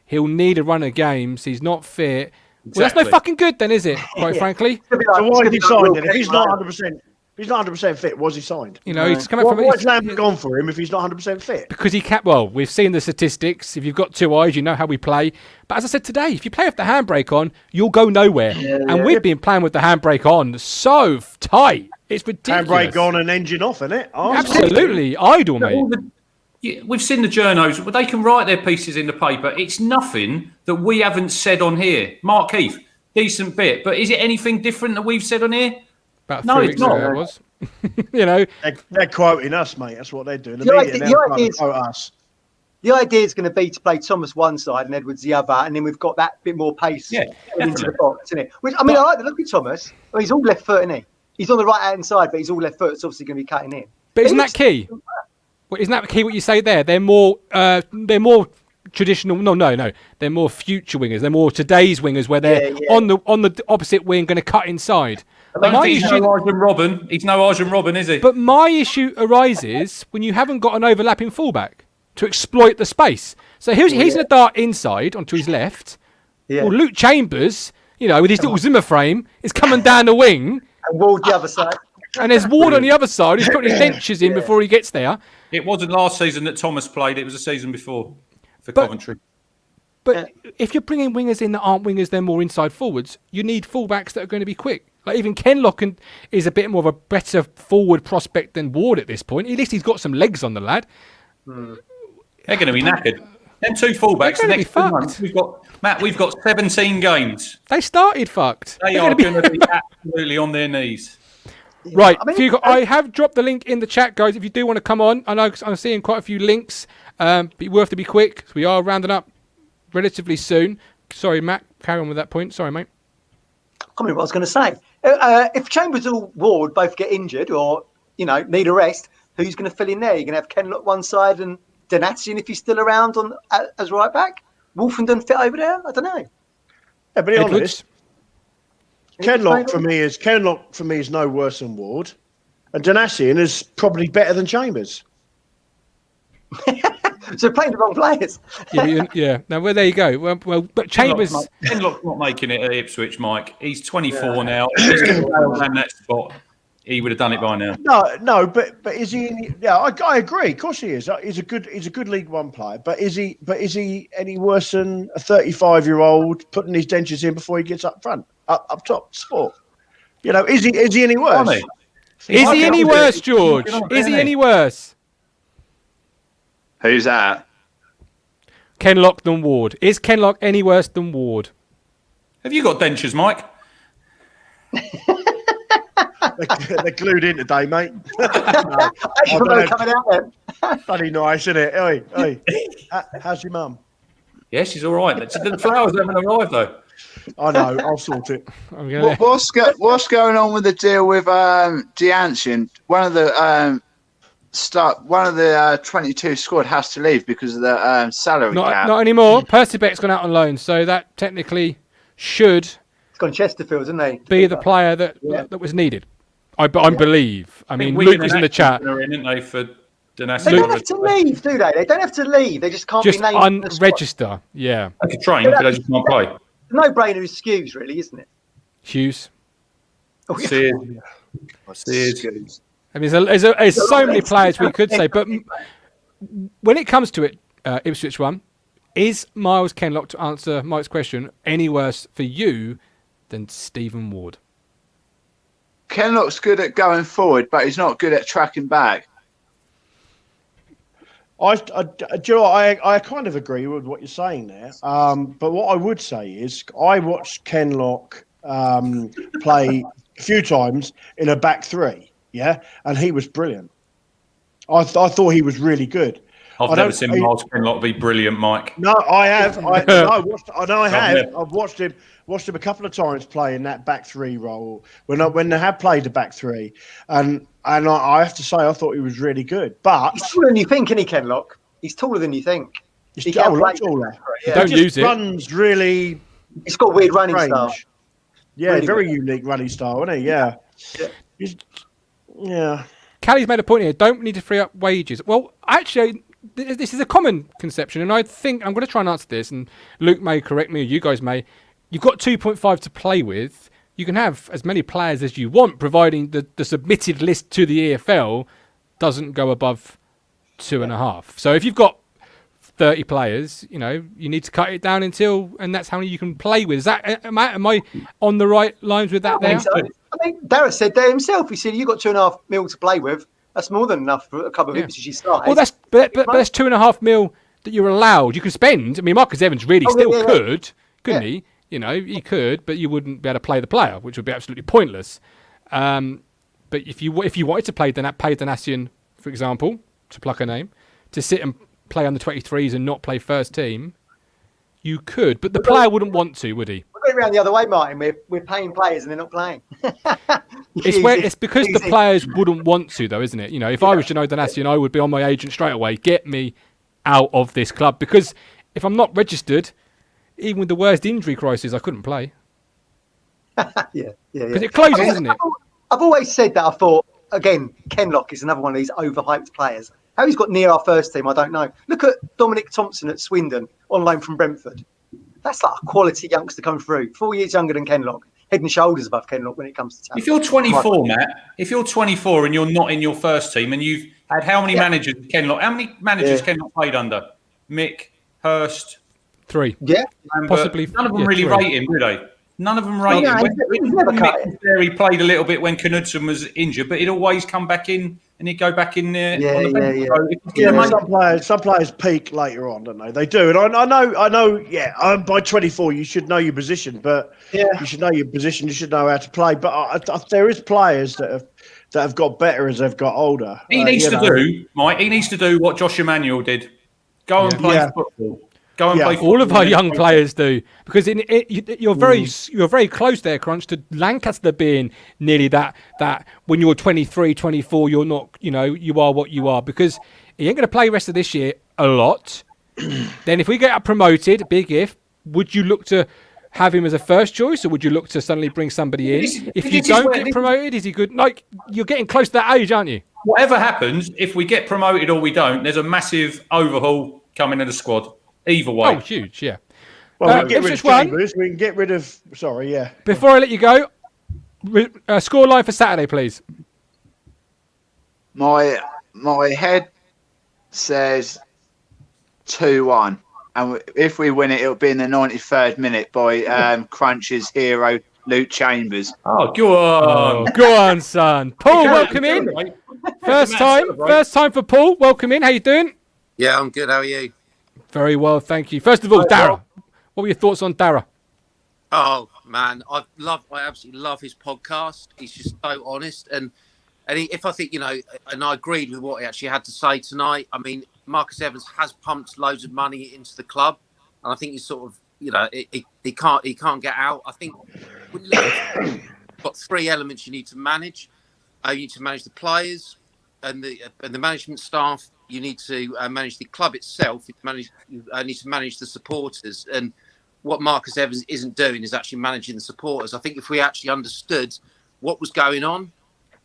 he'll need a run of games. He's not fit. Exactly. Well, that's no fucking good then, is it? Quite frankly. So why did he sign it? If he's not 100%... If he's not 100% fit, was he signed? He's come out from... Why's Lambert gone for him if he's not 100% fit? Because he can't... Well, we've seen the statistics. If you've got 2 eyes, you know how we play. But as I said today, if you play with the handbrake on, you'll go nowhere. We've been playing with the handbrake on so tight. It's ridiculous. Handbrake on and engine off, isn't it? Absolutely. Idle, mate. We've seen the journos, but they can write their pieces in the paper. It's nothing that we haven't said on here. Mark Keith, decent bit. But is it anything different that we've said on here? About 3 weeks ago it was. They're quoting us, mate. That's what they're doing. The idea is going to be to play Thomas one side and Edwards the other, and then we've got that bit more pace into the box, isn't it? Which, I like the look at Thomas. Well, he's all left foot, isn't he? He's on the right hand side, but he's all left foot. It's obviously going to be cutting in. But isn't that key? Isn't that key? What you say there? They're more traditional. No. They're more future wingers. They're more today's wingers, where they're on the opposite wing, going to cut inside. He's no Arjen Robben. He's no Arjen Robben, is he? But my issue arises when you haven't got an overlapping fullback to exploit the space. So he's going to dart inside onto his left. Yeah. Well, Luke Chambers, with his little Zimmer frame, is coming down the wing. And Ward the other side. And there's Ward on the other side. He's putting his dentures in before he gets there. It wasn't last season that Thomas played. It was the season before for Coventry. But if you're bringing wingers in that aren't wingers, they're more inside forwards. You need fullbacks that are going to be quick. Like even Kenlock is a bit more of a better forward prospect than Ward at this point. At least he's got some legs on the lad. They're going to be knackered. Them 2 fullbacks. The next 2 months, we've got 17 games. They started fucked. They are going to be absolutely on their knees. Right, I have dropped the link in the chat, guys. If you do want to come on, I know I'm seeing quite a few links. But we have to be quick. So we are rounding up relatively soon. Sorry, Matt. Carry on with that point. Sorry, mate. I can't remember what I was going to say. If Chambers or Ward both get injured or need a rest, who's going to fill in there? You're going to have Kenlock one side and Donatian if he's still around as right back. Wolfenden fit over there. I don't know. Yeah, but be honest, Kenlock for me is no worse than Ward, and Donatian is probably better than Chambers. So playing the wrong players. Yeah. Now, well, there you go. Well, but Chambers. Kenlock's not making it at Ipswich, Mike. He's 24 now. If he's going to go down that spot, he would have done it by now. No, but is he? Yeah, I agree. Of course he is. He's a good League One player. But is he any worse than a 35-year-old putting his dentures in before he gets up front, up top sport? You know, is he any worse? Funny. Is he any worse, George? Is he any worse? Who's that? Kenlock than Ward. Is Kenlock any worse than Ward? Have you got dentures, Mike? They're glued in today, mate. Coming out then. Bloody nice, isn't it? Hey, how's your mum? Yeah, she's all right. The flowers haven't arrived, though. I know. I'll sort it. What's going on with the deal with D'Anchin? One of the 22 squad has to leave because of the salary cap. Not anymore. Percy Beck's gone out on loan, so that technically should It's gone Chesterfield, isn't he? be the player that was needed. I believe. I mean, Luke is in the chat. Didn't they, for Denassi? They don't have to leave, do they? They don't have to leave. They just can't Just be named. unregister. Yeah. They could train, but they just can't play. No-brainer is Skews, really, isn't it? Hughes. Oh, yeah. Sears. I mean, there's so many players we could say, but when it comes to it, Ipswich one, is Miles Kenlock, to answer Mike's question, any worse for you than Stephen Ward? Kenlock's good at going forward, but he's not good at tracking back. I kind of agree with what you're saying there. But what I would say is I watched Kenlock play a few times in a back three, and he was brilliant. I thought he was really good. I've never seen Miles Kenlock be brilliant, Mike. No, I have. I've watched him a couple of times play in that back three role when they have played the back three, and I have to say I thought he was really good. But he's taller than you think, isn't he, Kenlock? He's taller than you think. He's taller. Yeah. Don't use it. Runs really. He's got a weird running style. Yeah, really very good. unique running style, isn't he? Yeah. Yeah. Callie's made a point here. Don't need to free up wages. Well, actually, this is a common conception, and I think I'm going to try and answer this. And Luke may correct me, or you guys may. You've got 2.5 to play with. You can have as many players as you want, providing the submitted list to the EFL doesn't go above 2.5. So if you've got 30 players, you need to cut it down and that's how many you can play with. Is that, am I on the right lines with that there? I mean, Darragh said that himself. He said, you've got 2.5 mil to play with. That's more than enough for a couple of Ipswich sides. Well, that's 2.5 mil that you're allowed. You can spend. I mean, Marcus Evans really couldn't he? He could, but you wouldn't be able to play the player, which would be absolutely pointless. But if you wanted to play Donasian, for example, to pluck a name, to sit and play on the 23s and not play first team, you could. But the player wouldn't want to, would he? We're going around the other way, Martin. We're paying players and they're not playing. It's because the players wouldn't want to, though, isn't it? If I was Janot Donasian, I would be on my agent straight away. Get me out of this club, because if I'm not registered, even with the worst injury crisis, I couldn't play. Yeah. Because it closes, isn't it? I've always said that. I thought, again, Kenlock is another one of these overhyped players. How he's got near our first team, I don't know. Look at Dominic Thompson at Swindon, on loan from Brentford. That's like a quality youngster coming through. 4 years younger than Kenlock. Head and shoulders above Kenlock when it comes to talent. If you're 24, Matt, if you're 24 and you're not in your first team, and you've had how many managers Kenlock? How many managers Kenlock played under? Mick, Hurst, 3. Yeah, possibly. None of them really 3. rate him, do they? None of them rate him. When Mick was there, he played a little bit when Knudsen was injured, but he'd always come back in and he'd go back in there. On the bench. So some players peak later on, don't they? They do, and I know. Yeah, by 24, you should know your position, but you should know your position. You should know how to play. But there is players that have got better as they've got older. He needs to do, Mike. He needs to do what Josh Emmanuel did. Go and play football. Go and play football. All of our young players do, because you're very close there, Crunch, to Lancaster being nearly that when you're 23, 24, you're not, you are what you are, because he ain't going to play the rest of this year a lot. Then if we get promoted, big if, would you look to have him as a first choice, or would you look to suddenly bring somebody in? If you don't get promoted, is he good? Like, you're getting close to that age, aren't you? Whatever happens, if we get promoted or we don't, there's a massive overhaul coming in the squad. Either way. Oh, huge, yeah. Well, we can get rid of Ipswich Chambers. We can get rid of. Sorry, yeah. Before I let you go, score line for Saturday, please. My head says 2-1. And if we win it, it'll be in the 93rd minute by Crunch's hero, Luke Chambers. Oh, go on. Go on, son. Paul, welcome in. First time for Paul. Welcome in. How you doing? Yeah, I'm good. How are you? Very well, thank you. First of all, Darragh. What were your thoughts on Darragh? Oh man, I absolutely love his podcast. He's just so honest, and if I think, and I agreed with what he actually had to say tonight. I mean, Marcus Evans has pumped loads of money into the club, and I think he's sort of, he can't get out. I think when you've got three elements you need to manage. You need to manage the players and the management staff. You need to manage the club itself. You need to manage the supporters. And what Marcus Evans isn't doing is actually managing the supporters. I think if we actually understood what was going on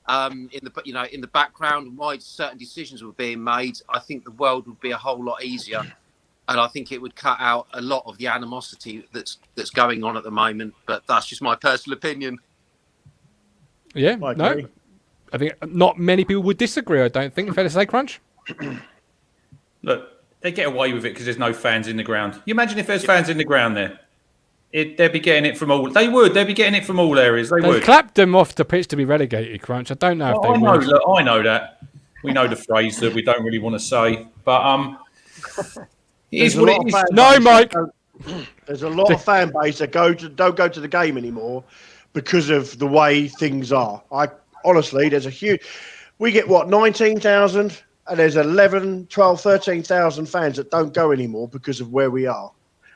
in the background and why certain decisions were being made, I think the world would be a whole lot easier. And I think it would cut out a lot of the animosity that's going on at the moment. But that's just my personal opinion. Yeah, no. I think not many people would disagree, I don't think. Fair to say, Crunch? Look, they get away with it because there's no fans in the ground. You imagine if there's fans in the ground there. They'd be getting it from all. They would. They'd be getting it from all areas. They would. Clapped them off the pitch to be relegated, Crunch. I don't know if they would. Look, I know that. We know the phrase that we don't really want to say. But it is what it is. No, Mike. There's a lot of fan base that don't go to the game anymore because of the way things are. Honestly, there's a huge... We get, 19,000? And there's 11, 12, 13,000 fans that don't go anymore because of where we are.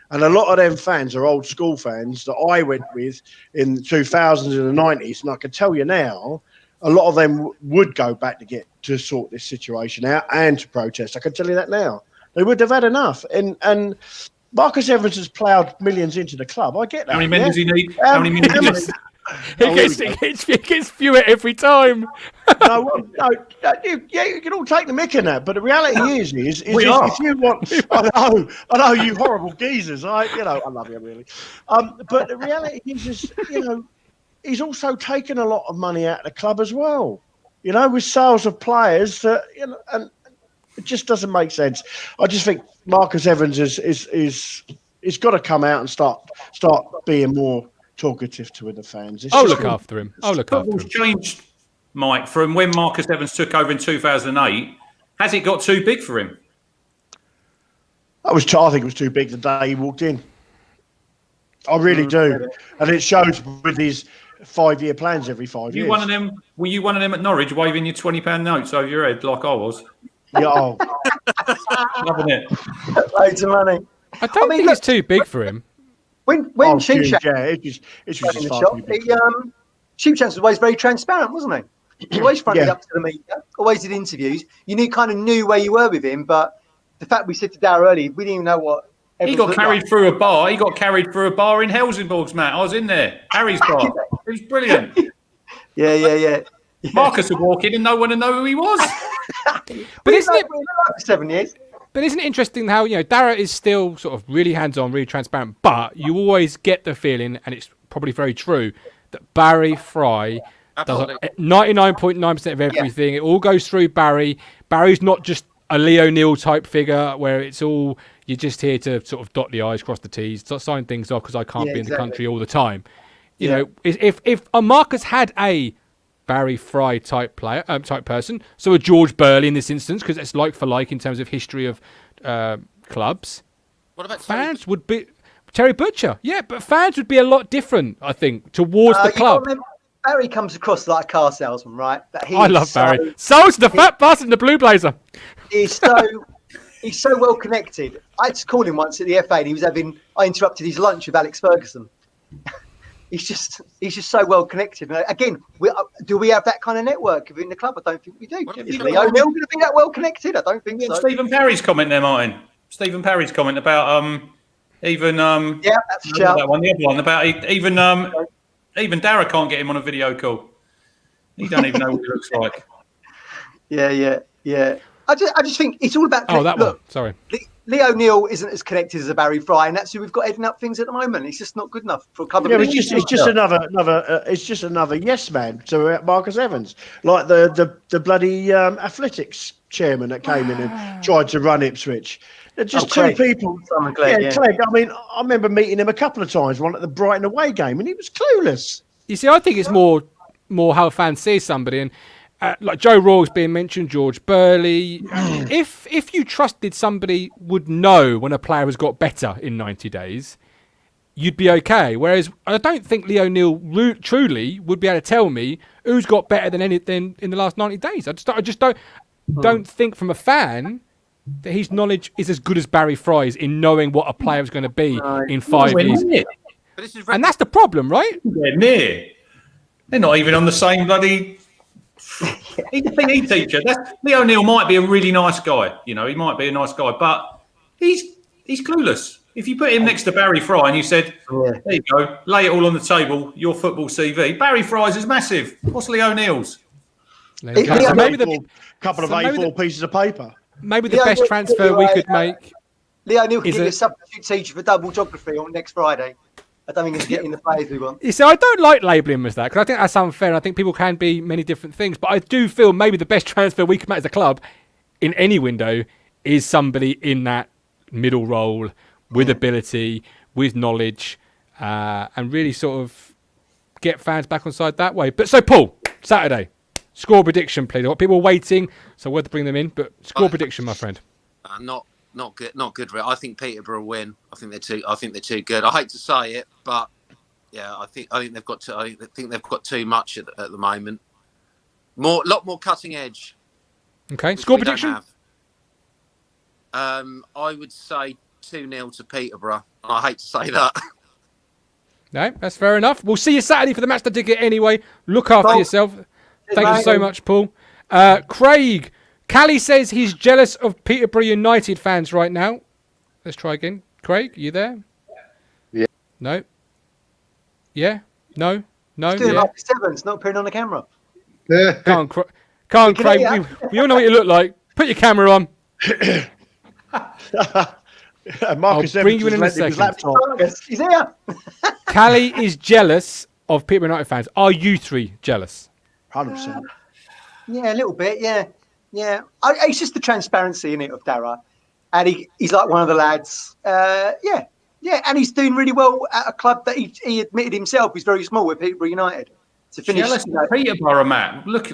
And a lot of them fans are old school fans that I went with in the 2000s and the 90s. And I can tell you now, a lot of them would go back to sort this situation out and to protest. I can tell you that now. They would have had enough. And Marcus Evans has ploughed millions into the club. I get that. How many men does he need? How many men does He gets fewer every time. No, you can all take the mick in that, but the reality is if you want, I know you horrible geezers. I love you really, but the reality is he's also taken a lot of money out of the club as well. With sales of players that and it just doesn't make sense. I just think Marcus Evans is got to come out and start being more talkative to the fans. I'll look after him. Football's changed, Mike, from when Marcus Evans took over in 2008. Has it got too big for him? I think it was too big the day he walked in. I really do. And it shows with his 5-year plans every 5 years. Were you one of them at Norwich waving your £20 notes over your head like I was? Yeah. Loving it. Loads of money. I don't think it's too big for him. When Sheep Shanks it was in the shop, Sheep Shanks was always very transparent, wasn't he? He always fronted up to the media, always did interviews. You kind of knew where you were with him, but the fact we said to Darragh earlier, we didn't even know what. He got carried through a bar. He got carried through a bar in Helsingborgs, Matt. I was in there. Harry's bar. It was brilliant. Yeah. Marcus would walk in and no one would know who he was. But isn't it for 7 years? But isn't it interesting how, Darragh is still sort of really hands-on, really transparent, but you always get the feeling, and it's probably very true, that Barry Fry does 99.9% of everything. It all goes through Barry. Barry's not just a Lee O'Neill type figure where it's all, you're just here to sort of dot the I's, cross the T's, sign things off because I can't be in the country all the time. You know, if Marcus had a Barry Fry type player, type person, so a George Burley in this instance, because it's like for like in terms of history of clubs. What about fans? Would be Terry Butcher? Yeah, but fans would be a lot different, I think, towards the club. Barry comes across like a car salesman, right? I love Barry. So's the fat bastard in the blue blazer. He's so well connected. I had to call him once at the FA, and I interrupted his lunch with Alex Ferguson. He's just so well connected. And again, do we have that kind of network within the club? I don't think we do. Is Lee O'Neill going to be that well connected? I don't think so. Stephen Parry's comment there, Martin. Stephen Parry's comment about Even Yeah, that's a shout. that one, the other one about even Darragh can't get him on a video call. He don't even know what he looks like. Yeah. I just think it's all about. Oh, that one. Sorry. Leo Neal isn't as connected as a Barry Fry, and that's who we've got heading up things at the moment. It's just not good enough for a couple of it's just another yes man to Marcus Evans, like the bloody athletics chairman that came in and tried to run Ipswich. They're just two people. Clegg. I mean, I remember meeting him a couple of times, one at the Brighton away game, and he was clueless. You see, I think it's more how fans see somebody, and like Joe Royle's being mentioned, George Burley. If you trusted somebody would know when a player has got better in 90 days, you'd be okay. Whereas I don't think Leo Neal truly would be able to tell me who's got better than anything in the last 90 days. I just don't think from a fan that his knowledge is as good as Barry Fry's in knowing what a player is going to be in 5 years. And that's the problem, right? They're near. They're not even on the same bloody. He's a PE teacher. Leo Neal might be a really nice guy. You know, he might be a nice guy, but he's clueless. If you put him next to Barry Fry and you said, there you go, lay it all on the table, your football CV. Barry Fry's is massive. What's Leo Neal's? Maybe a couple of A4 pieces of paper. Maybe the best transfer we could make. Leo Neal could give you a substitute teacher for double geography on next Friday. I don't think he's getting the players we want. You see, I don't like labelling him as that because I think that's unfair. I think people can be many different things, but I do feel maybe the best transfer we could make as a club in any window is somebody in that middle role with ability, with knowledge, and really sort of get fans back on side that way. But so, Paul, Saturday, score prediction, please. I've got people waiting, so we'll have to bring them in. But score prediction, my friend. Not good. I think Peterborough win. I think they're too good. I hate to say it, but yeah, I think they've got too much at the moment. Lot more cutting edge. Okay, score prediction. I would say 2-0 to Peterborough. I hate to say that. No, that's fair enough. We'll see you Saturday for the match ticket anyway. Look after yourself. Thank you so much, Paul. Craig. Callie says he's jealous of Peterborough United fans right now. Let's try again. Craig, you there? Yeah. No. Yeah. No. He's doing like sevens, not appearing on the camera. Can't, Craig. We all know what you look like. Put your camera on. Marcus I'll bring you in a second. He's here. Callie is jealous of Peterborough United fans. Are you three jealous? 100%. Yeah, a little bit. Yeah. It's just the transparency in it of Darragh, and he's like one of the lads. Yeah, and he's doing really well at a club that he admitted himself is very small with Peterborough United. To finish, jealous of Peterborough, Matt. Look,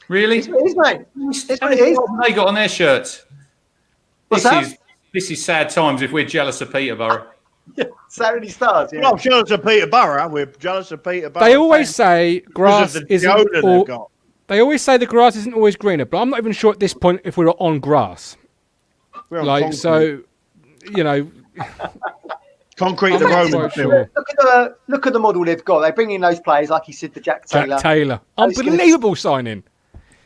really? It's what it is, mate. It's what it is. They got on their shirts. What's that? This is sad times if we're jealous of Peterborough. Yeah, Saturday Stars. Yeah. We're not jealous of Peterborough. We're jealous of Peterborough. They always say grass isn't. They've got. They always say the grass isn't always greener, but I'm not even sure at this point if we're on grass. We're on concrete. So, you know, concrete the Roman field. Look at the model they've got. They bring in those players, like you said, Jack Taylor. Unbelievable signing.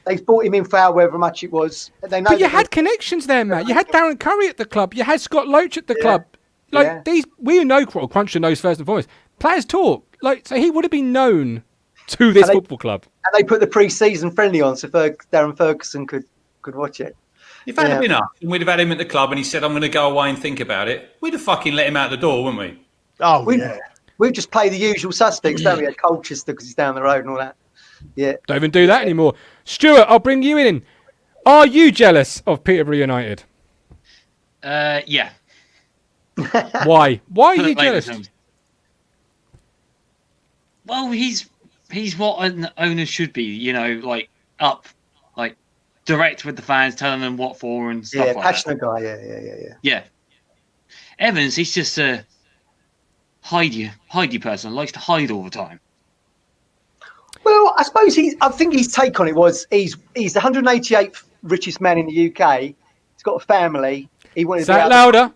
They've bought him in for however much it was. They know. But you had connections there, Matt. You had Darren Curry at the club. You had Scott Loach at the club. We know Cruncher knows first and foremost. Players talk. So he would have been known to this football club. And they put the pre-season friendly on so Darren Ferguson could watch it. If that had been us, and we'd have had him at the club and he said, I'm going to go away and think about it, we'd have fucking let him out the door, wouldn't we? We'd just play the usual suspects, don't we? At Colchester because he's down the road and all that. Yeah. Don't even do that anymore. Stuart, I'll bring you in. Are you jealous of Peterborough United? Yeah. Why? Why are you jealous? Well, he's what an owner should be, direct with the fans, telling them what for and stuff like that. Passionate guy, yeah. Evans, he's just a hidey person, likes to hide all the time. Well, I suppose I think his take on it was he's the 188th richest man in the UK. He's got a family. He wanted Say it louder.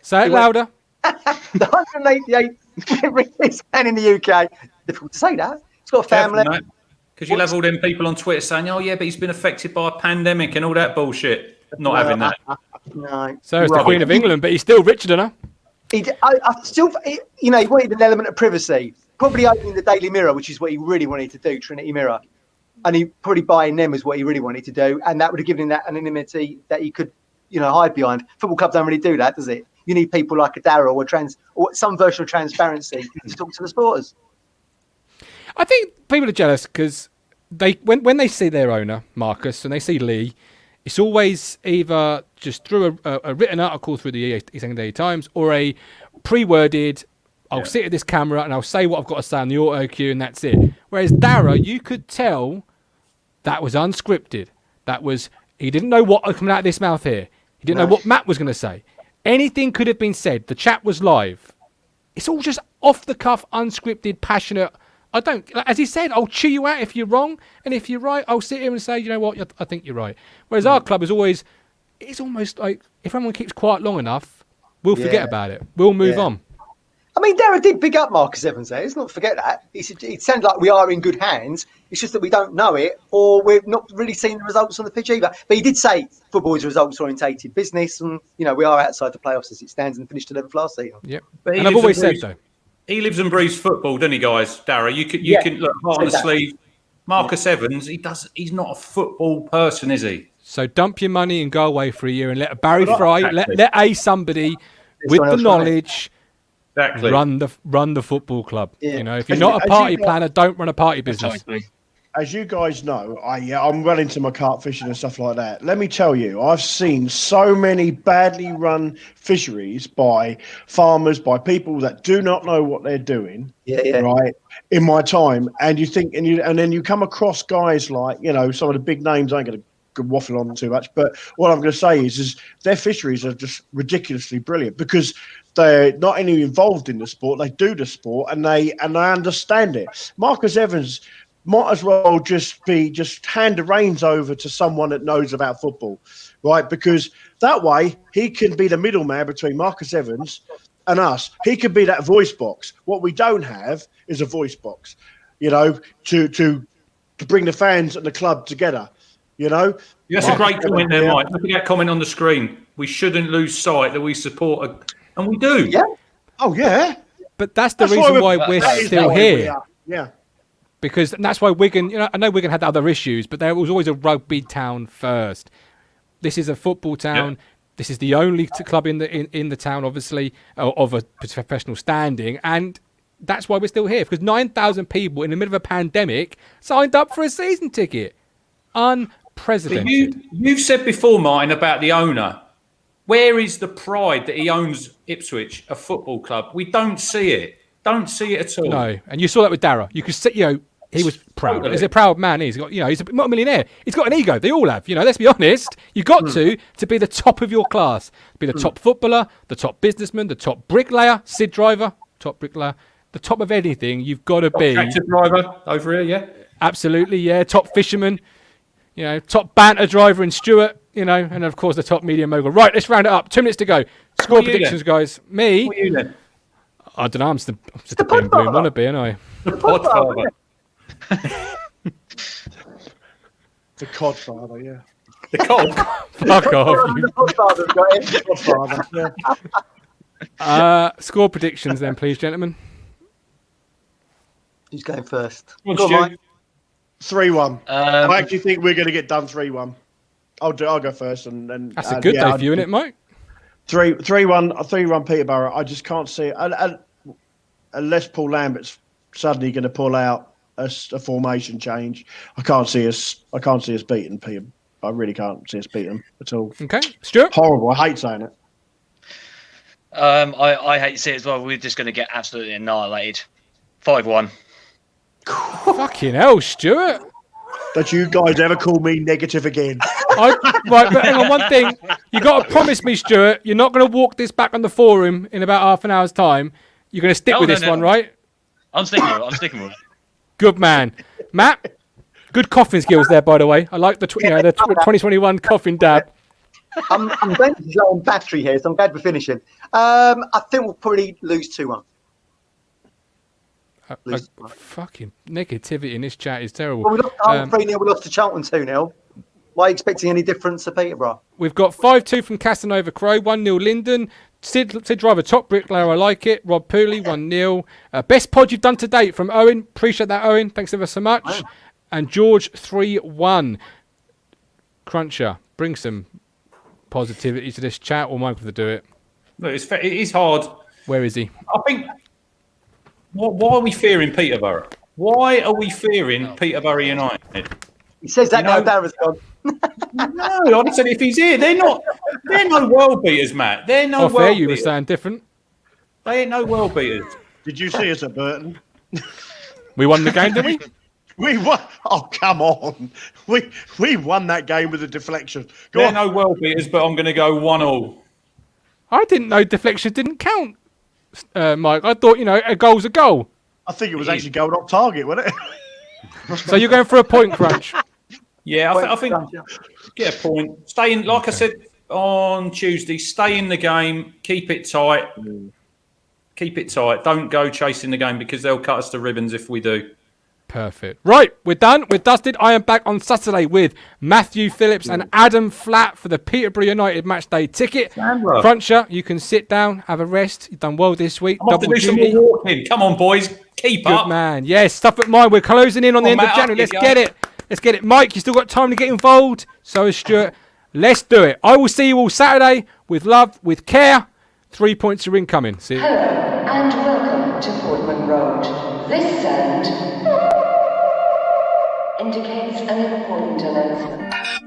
Say it louder. The 188th richest man in the UK. Difficult to say that. He's got a family. Because you'll have all them people on Twitter saying, oh, yeah, but he's been affected by a pandemic and all that bullshit. Not having that. No. So it's the Queen of England, but he's still richer than her. He wanted an element of privacy. Probably opening the Daily Mirror, which is what he really wanted to do, Trinity Mirror. And he probably buying them is what he really wanted to do. And that would have given him that anonymity that he could, hide behind. Football clubs don't really do that, does it? You need people like a Darragh or some version of transparency to talk to the supporters. I think people are jealous because when they see their owner, Marcus, and they see Lee, it's always either just through a written article through the East Anglian Daily Times or a pre-worded, I'll sit at this camera and I'll say what I've got to say on the auto cue and that's it. Whereas Darragh, you could tell that was unscripted. He didn't know what was coming out of this mouth here. He didn't know what Matt was going to say. Anything could have been said. The chat was live. It's all just off the cuff, unscripted, passionate. As he said, I'll chew you out if you're wrong. And if you're right, I'll sit here and say, you know what, I think you're right. Whereas our club is always, it's almost like if everyone keeps quiet long enough, we'll forget about it. We'll move on. I mean, Darragh did big up Marcus Evans there. Let's not forget that. It sounds like we are in good hands. It's just that we don't know it or we've not really seen the results on the pitch either. But he did say football is a results-orientated business and, we are outside the playoffs as it stands and finished 11th last season. Yep. And I've always said, though. He lives and breathes football, doesn't he, guys? Darragh, you can look heart on the sleeve. Marcus Evans, he's not a football person, is he? So dump your money and go away for a year and let Barry Fry, let somebody with the knowledge run the football club. Yeah. If you're not a party planner, don't run a party business. As you guys know, I'm well into my carp fishing and stuff like that. Let me tell you, I've seen so many badly run fisheries by farmers, by people that do not know what they're doing. Right, in my time, and you think, and then you come across guys like some of the big names. I ain't going to waffle on too much, but what I'm going to say is their fisheries are just ridiculously brilliant because they're not only involved in the sport, they do the sport, and they understand it. Marcus Evans might as well just hand the reins over to someone that knows about football, right? Because that way he can be the middleman between Marcus Evans and us. He could be that voice box. What we don't have is a voice box, to bring the fans and the club together. That's a great comment there, Mike. Look at that comment on the screen. We shouldn't lose sight that we support, and we do. Yeah. Oh yeah. But that's the reason why we're still here. Yeah. Because that's why Wigan, I know Wigan had other issues, but there was always a rugby town first. This is a football town. Yep. This is the only club in the town, obviously, of a professional standing. And that's why we're still here. Because 9,000 people in the middle of a pandemic signed up for a season ticket. Unprecedented. You've said before, Martin, about the owner. Where is the pride that he owns Ipswich, a football club? We don't see it. Don't see it at all. No. And you saw that with Darragh. You could see, he was proud. He's a proud man. He's got, he's a millionaire. He's got an ego. They all have. Let's be honest. You got to be the top of your class, be the top footballer, the top businessman, the top bricklayer, Sid driver, top bricklayer, the top of anything. You've got to be. Tractor driver over here, yeah. Absolutely, yeah. Top fisherman, top banter driver in Stuart, and of course the top media mogul. Right, let's round it up. 2 minutes to go. Score predictions, guys. Me. What are you then? I don't know. I'm just a boom wannabe, aren't I? The Podfather. The Codfather, yeah. The Cod. Fuck off. The Codfather, yeah. Score predictions then, please, gentlemen. Who's going first? Go on, Mike. 3-1. I actually think we're going to get done 3-1. I'll go first, and then that's a good day for you, isn't it, Mike? 3-1 Peterborough. I just can't see it unless Paul Lambert's suddenly going to pull out a formation change. I can't see us beating Peterborough. I really can't see us beating them at all. Okay, Stuart. Horrible. I hate saying it. I hate to see it as well. We're just going to get absolutely annihilated. 5-1. Fucking hell, Stuart. Don't you guys ever call me negative again? Right, but hang on, one thing. You got to promise me, Stuart, you're not going to walk this back on the forum in about half an hour's time. You're going to stick with this one, right? I'm sticking with it. Good man. Matt, good coughing skills there, by the way. I like the 2021 coughing dab. I'm going to go on battery here, so I'm glad we're finishing. I think we'll probably lose 2-1. Fucking negativity in this chat is terrible. Well, we lost 3-0. We lost to Charlton 2-0. Why are you expecting any difference to Peterborough? We've got 5-2 from Casanova Crow, 1-0 Linden. Sid Driver, top bricklayer, I like it. Rob Pooley, 1-0. Best pod you've done to date from Owen. Appreciate that, Owen. Thanks ever so much. And George, 3-1. Cruncher, bring some positivity to this chat, or Michael to do it. Look, it is hard. Where is he? I think. Why are we fearing Peterborough? Why are we fearing Peterborough United? He says that now Darragh's gone. No, I said if he's here, they're no world beaters, Matt. They're no world beaters. You were saying different. They ain't no world beaters. Did you see us at Burton? We won the game, didn't we? We won. Oh, come on. We won that game with a deflection. They're no world beaters, but I'm going to go 1-1. I didn't know deflection didn't count, Mike. I thought, a goal's a goal. I think it was actually going off target, wasn't it? So you're going for a point crunch? Yeah, I think get a point. Stay in, like I said on Tuesday, stay in the game, keep it tight. Keep it tight. Don't go chasing the game because they'll cut us to ribbons if we do. Perfect. Right, we're done. We're dusted. I am back on Saturday with Matthew Phillips and Adam Flatt for the Peterborough United match day ticket. Cruncher, you can sit down, have a rest. You've done well this week. I'm off to do some more walking. Come on, boys. Keep up. Good man. Yes, stuff at mine. We're closing in on the end of January. Let's get it. Let's get it. Mike, you still got time to get involved. So is Stuart. Let's do it. I will see you all Saturday with love, with care. 3 points are incoming. See you. Hello and welcome to Portman Road. This send indicates an important announcement.